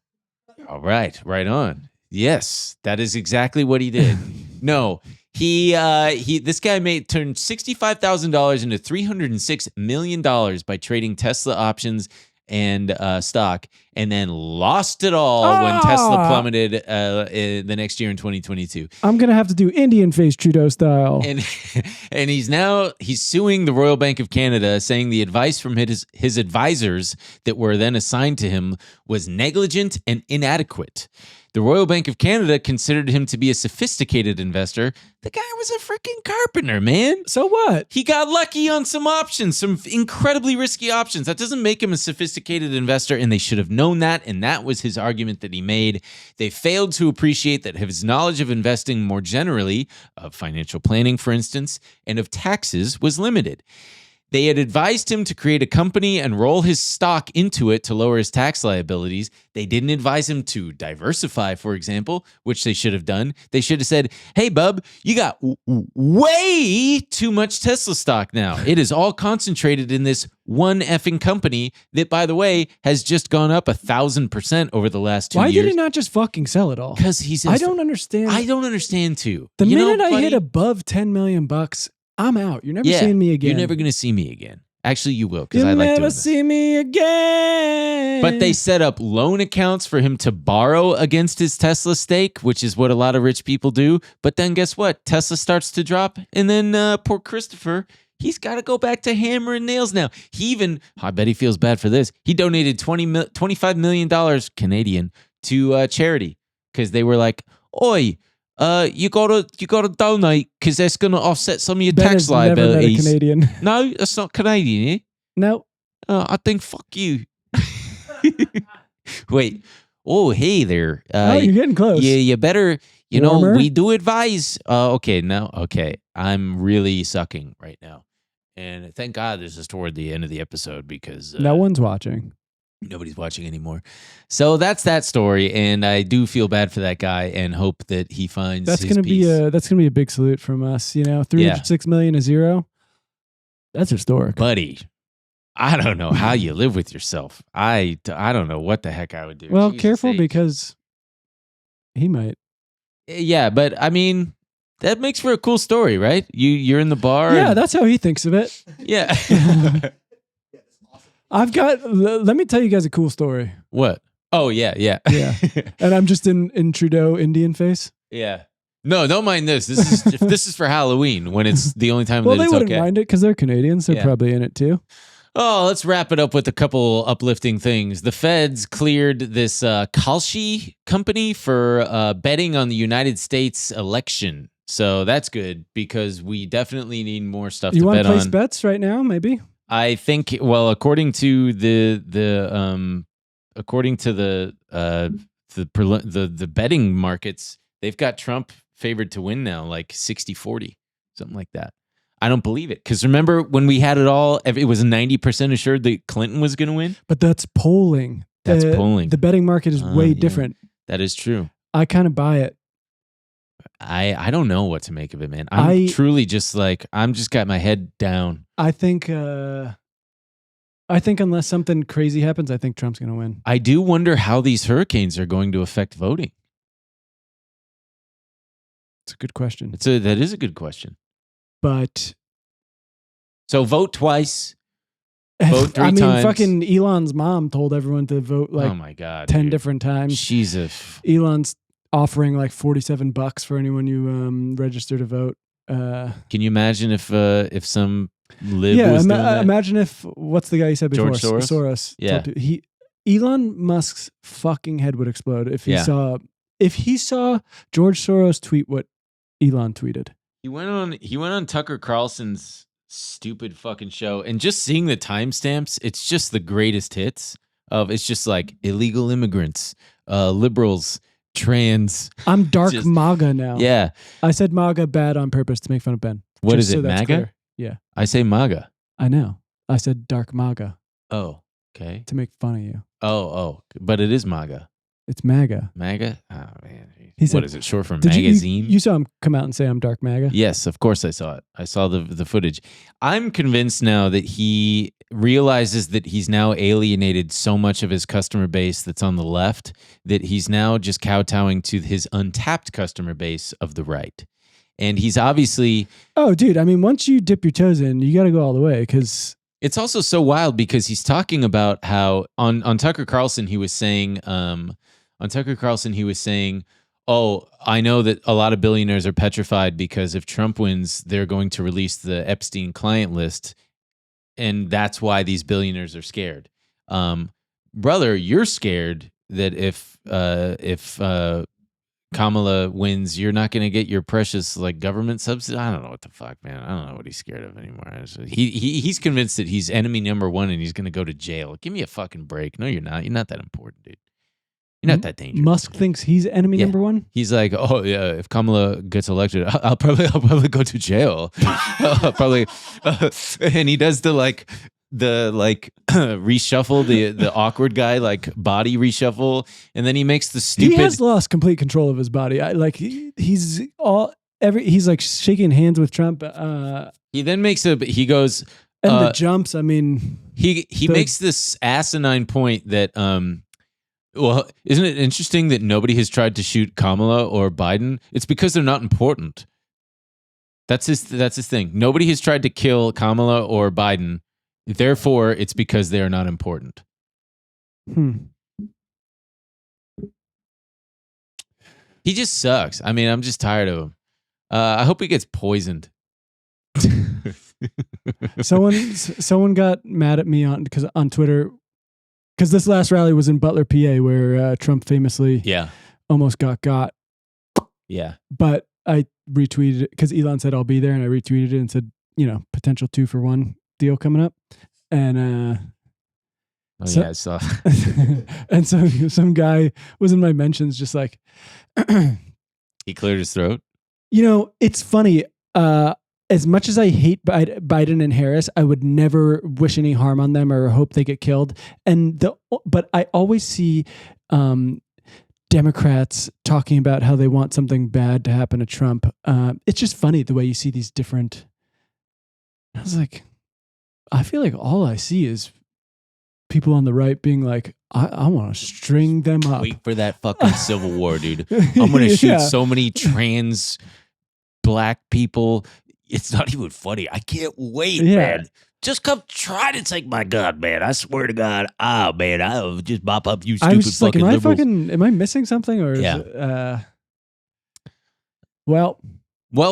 All right, right on. Yes, that is exactly what he did. No, this guy turned $65,000 into $306 million by trading Tesla options and stock, and then lost it all when Tesla plummeted the next year in 2022. I'm gonna have to do Indian face Trudeau style. And he's suing the Royal Bank of Canada, saying the advice from his advisors that were then assigned to him was negligent and inadequate. The Royal Bank of Canada considered him to be a sophisticated investor. The guy was a freaking carpenter, man. So what? He got lucky on some options, some incredibly risky options. That doesn't make him a sophisticated investor, and they should have known that, and that was his argument that he made. They failed to appreciate that his knowledge of investing more generally, of financial planning, for instance, and of taxes was limited. They had advised him to create a company and roll his stock into it to lower his tax liabilities. They didn't advise him to diversify, for example, which they should have done. They should have said, hey, bub, you got way too much Tesla stock now. It is all concentrated in this one effing company that, by the way, has just gone up 1,000% over the last 2 years. Why did he not just fucking sell it all? Because he's... I don't understand. I don't understand, too. The minute I hit above 10 million bucks, I'm out. You're never seeing me again. You're never going to see me again. Actually, you will, because I like doing this. You'll never see me again. But they set up loan accounts for him to borrow against his Tesla stake, which is what a lot of rich people do. But then guess what? Tesla starts to drop, and then poor Christopher, he's got to go back to hammer and nails now. I bet he feels bad for this. He donated $25 million Canadian to charity because they were like, oi, you gotta donate because that's gonna offset some of your tax liabilities. Never met a Canadian. No, that's not Canadian, eh? No. I think fuck you. Wait. Oh, hey there. You're getting close. Yeah, you better. Warmer? We do advise. Okay. I'm really sucking right now, and thank God this is toward the end of the episode because no one's watching. Nobody's watching anymore. So that's that story, and I do feel bad for that guy and hope that he finds that's his gonna peace. That's gonna be a big salute from us. 306 million to zero. That's historic, buddy. I don't know how you live with yourself. I don't know what the heck I would do. Well, Jesus careful H. because he might. Yeah, but I mean, that makes for a cool story, right? You're in the bar. Yeah, that's how he thinks of it. Yeah. Let me tell you guys a cool story. What? Oh, yeah. Yeah. And I'm just in Trudeau Indian face. Yeah. No, don't mind this. This is for Halloween when it's the only time that it's okay. Well, they wouldn't mind it because they're Canadians. They're probably in it too. Oh, let's wrap it up with a couple uplifting things. The feds cleared this Kalshi company for betting on the United States election. So that's good because we definitely need more stuff to bet on. You want to place bets right now, maybe? I think, well, according to the betting markets, they've got Trump favored to win now, like 60-40, something like that. I don't believe it because remember when we had it all, it was 90% assured that Clinton was going to win. But that's polling. That's polling. The betting market is way different. That is true. I kind of buy it. I don't know what to make of it, man. I'm truly just like, I'm just got my head down. I think unless something crazy happens, I think Trump's going to win. I do wonder how these hurricanes are going to affect voting. It's a good question. That is a good question. But so vote twice. Vote 3 times. Fucking Elon's mom told everyone to vote like oh my God, 10 different times. Jesus. Elon's offering like $47 for anyone you register to vote. Can you imagine if some lib was doing that? Imagine if what's the guy you said before? George Soros. Yeah. Elon Musk's fucking head would explode if he saw George Soros tweet what Elon tweeted. He went on Tucker Carlson's stupid fucking show, and just seeing the timestamps, it's just the greatest hits of. It's just like illegal immigrants, liberals, trans. I'm dark MAGA now. Yeah, I said MAGA bad on purpose to make fun of Ben. What Just is it, so that's MAGA? clear. Yeah, I say MAGA. I know. I said dark MAGA Oh, okay. to make fun of you. Oh, but it is MAGA. It's MAGA. MAGA? Oh, man. He said, what is it, short for Did magazine? you saw him come out and say I'm dark MAGA? Yes, of course I saw it. I saw the footage. I'm convinced now that he realizes that he's now alienated so much of his customer base that's on the left that he's now just kowtowing to his untapped customer base of the right. And he's obviously... Oh, dude. I mean, once you dip your toes in, you got to go all the way because... It's also so wild because he's talking about how on Tucker Carlson he was saying oh, I know that a lot of billionaires are petrified because if Trump wins, they're going to release the Epstein client list, and that's why these billionaires are scared. Brother, you're scared that if Kamala wins, you're not going to get your precious like government subsidy. I don't know what the fuck, man. I don't know what he's scared of anymore. He's convinced that he's enemy number one and he's going to go to jail. Give me a fucking break. No, you're not. You're not that important, dude. You're not that dangerous. Musk thinks he's enemy number one. He's like, oh yeah, if Kamala gets elected, I'll probably go to jail. I'll probably, and he does the reshuffle, the awkward guy like body reshuffle, and then he makes the stupid. He has lost complete control of his body. He's like shaking hands with Trump. He then makes he goes and the jumps. I mean, he makes this asinine point that well, isn't it interesting that nobody has tried to shoot Kamala or Biden? It's because they're not important. That's his thing. Nobody has tried to kill Kamala or Biden. Therefore, it's because they are not important. He just sucks. I mean, I'm just tired of him. I hope he gets poisoned. Someone got mad at me on Twitter because this last rally was in Butler, PA, where Trump famously almost got. Yeah, but I retweeted it because Elon said I'll be there, and I retweeted it and said, potential 2-for-1 deal coming up, and I saw. And so some guy was in my mentions, just like he cleared his throat. It's funny. As much as I hate Biden and Harris, I would never wish any harm on them or hope they get killed. But I always see Democrats talking about how they want something bad to happen to Trump. It's just funny the way you see these different. I was like, I feel like all I see is people on the right being like, I want to string them up. Wait for that fucking civil war, dude. I'm going to shoot so many trans black people. It's not even funny. I can't wait, man. Just come try to take my gun, man. I swear to God. Man, I'll just mop up you stupid fucking liberals. Am I missing something? Or is it, well,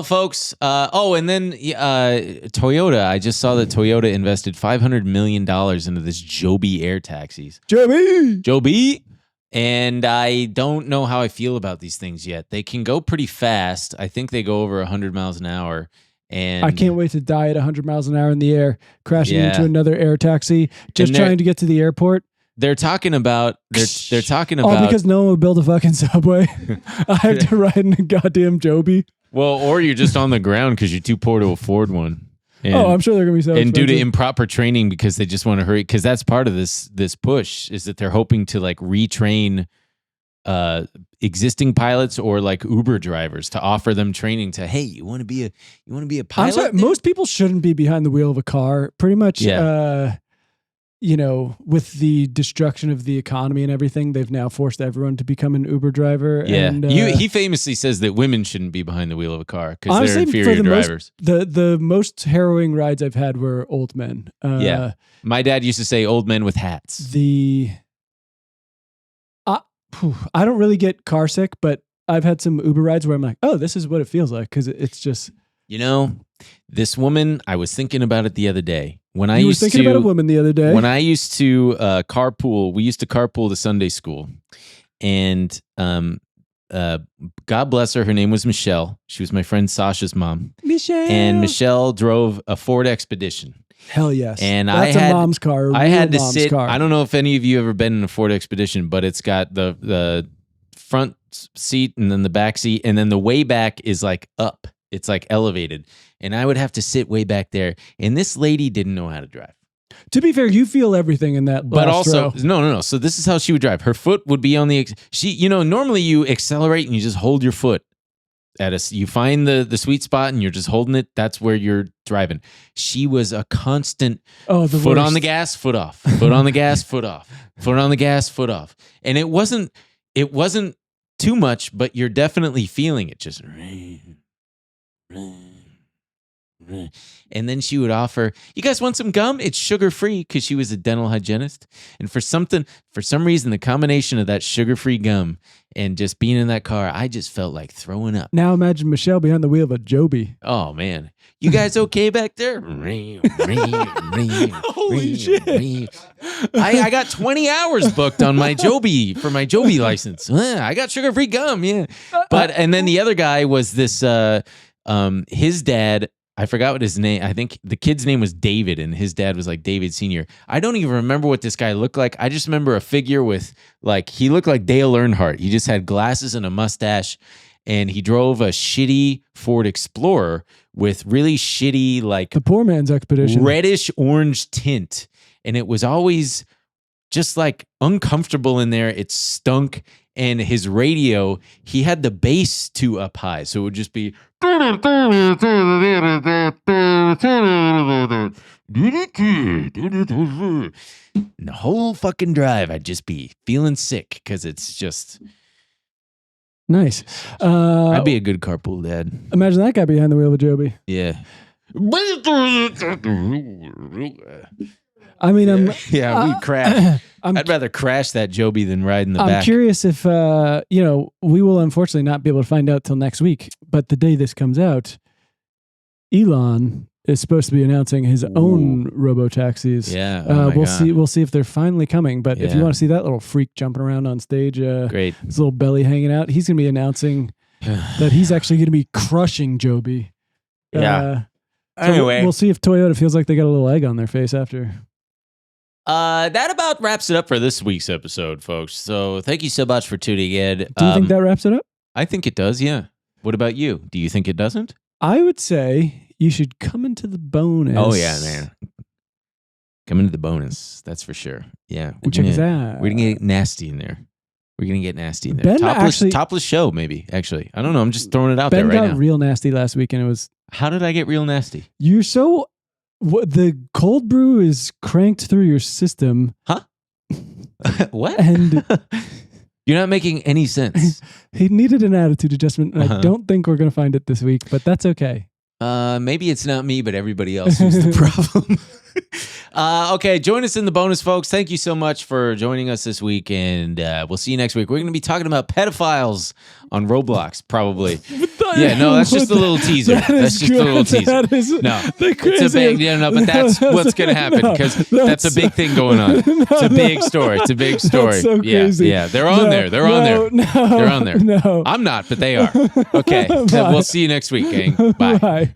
folks. And then Toyota. I just saw that Toyota invested $500 million into this Joby air taxis. Joby. And I don't know how I feel about these things yet. They can go pretty fast. I think they go over 100 miles an hour. And I can't wait to die at 100 miles an hour in the air, crashing into another air taxi, just trying to get to the airport. They're talking about all because no one will build a fucking subway. I have to ride in a goddamn Joby. Well, or you're just on the ground because you're too poor to afford one. And, I'm sure they're gonna be so expensive. And due to improper training because they just want to hurry, because that's part of this push is that they're hoping to like retrain existing pilots or like Uber drivers to offer them training to, hey, you want to be a pilot? I'm sorry, most people shouldn't be behind the wheel of a car. Pretty much, with the destruction of the economy and everything, they've now forced everyone to become an Uber driver. Yeah, and, he famously says that women shouldn't be behind the wheel of a car because they're inferior drivers. The most harrowing rides I've had were old men. My dad used to say old men with hats. I don't really get car sick, but I've had some Uber rides where I'm like, oh, this is what it feels like, because it's just... This woman, I was thinking about it the other day. When I used to thinking about a woman the other day. When I used to carpool, we used to carpool to Sunday school. And God bless her. Her name was Michelle. She was my friend Sasha's mom. Michelle. And Michelle drove a Ford Expedition. Hell yes. And that's a mom's car. I had to mom's sit. Car. I don't know if any of you ever been in a Ford Expedition, but it's got the front seat and then the back seat, and then the way back is like up. It's like elevated, and I would have to sit way back there. And this lady didn't know how to drive. To be fair, you feel everything in that. But last also, row. no. So this is how she would drive. Her foot would be on the. Normally you accelerate and you just hold your foot. You find the sweet spot and you're just holding it. That's where you're driving. She was a constant foot on the gas, foot off, foot on the gas, foot off, foot on the gas, foot off. And it wasn't too much, but you're definitely feeling it. Just and then she would offer, "You guys want some gum? It's sugar-free," because she was a dental hygienist. And for some reason, the combination of that sugar-free gum and just being in that car, I just felt like throwing up. Now imagine Michelle behind the wheel of a Joby. Oh, man. You guys okay back there? Holy shit. I got 20 hours booked on my Joby for my Joby license. I got sugar-free gum, yeah. And then the other guy was this, his dad, I forgot what his name. I think the kid's name was David, and his dad was like David Sr. I don't even remember what this guy looked like. I just remember a figure with he looked like Dale Earnhardt. He just had glasses and a mustache, and he drove a shitty Ford Explorer with really shitty the poor man's Expedition, reddish orange tint, and it was always just uncomfortable in there. It stunk. And his radio, he had the bass too up high. So it would just be. And the whole fucking drive, I'd just be feeling sick because it's just. Nice. I'd be a good carpool dad. Imagine that guy behind the wheel of a Joby. Yeah. I mean, we'd crash. I'd rather crash that Joby than ride in the back. I'm curious if, we will unfortunately not be able to find out till next week. But the day this comes out, Elon is supposed to be announcing his own robo-taxis. Yeah. We'll see if they're finally coming. But if you want to see that little freak jumping around on stage, great. His little belly hanging out, he's going to be announcing that he's actually going to be crushing Joby. Yeah. Anyway, we'll see if Toyota feels like they got a little egg on their face after. That about wraps it up for this week's episode, folks. So thank you so much for tuning in. Do you think that wraps it up? I think it does, yeah. What about you? Do you think it doesn't? I would say you should come into the bonus. Oh, yeah, man. Come into the bonus. That's for sure. Yeah. Check us out. We're going to get nasty in there. We're going to get nasty in there. Topless show, maybe, actually. I don't know. I'm just throwing it out there right now. Ben got real nasty last week, and it was... How did I get real nasty? You're so... The cold brew is cranked through your system. Huh? What? And you're not making any sense. He needed an attitude adjustment, and I don't think we're going to find it this week, but that's okay. Maybe it's not me, but everybody else who's the problem. Okay, join us in the bonus, folks. Thank you so much for joining us this week, and we'll see you next week. We're going to be talking about pedophiles on Roblox, probably. Yeah, no, that's just a little teaser. That's just a little teaser. It's a big, but that's what's going to happen because that's a big thing going on. It's a big story. It's a big story. That's so crazy. Yeah, they're on there. They're on there. They're on there. No. I'm not, but they are. Okay, we'll see you next week, gang. Bye. Bye.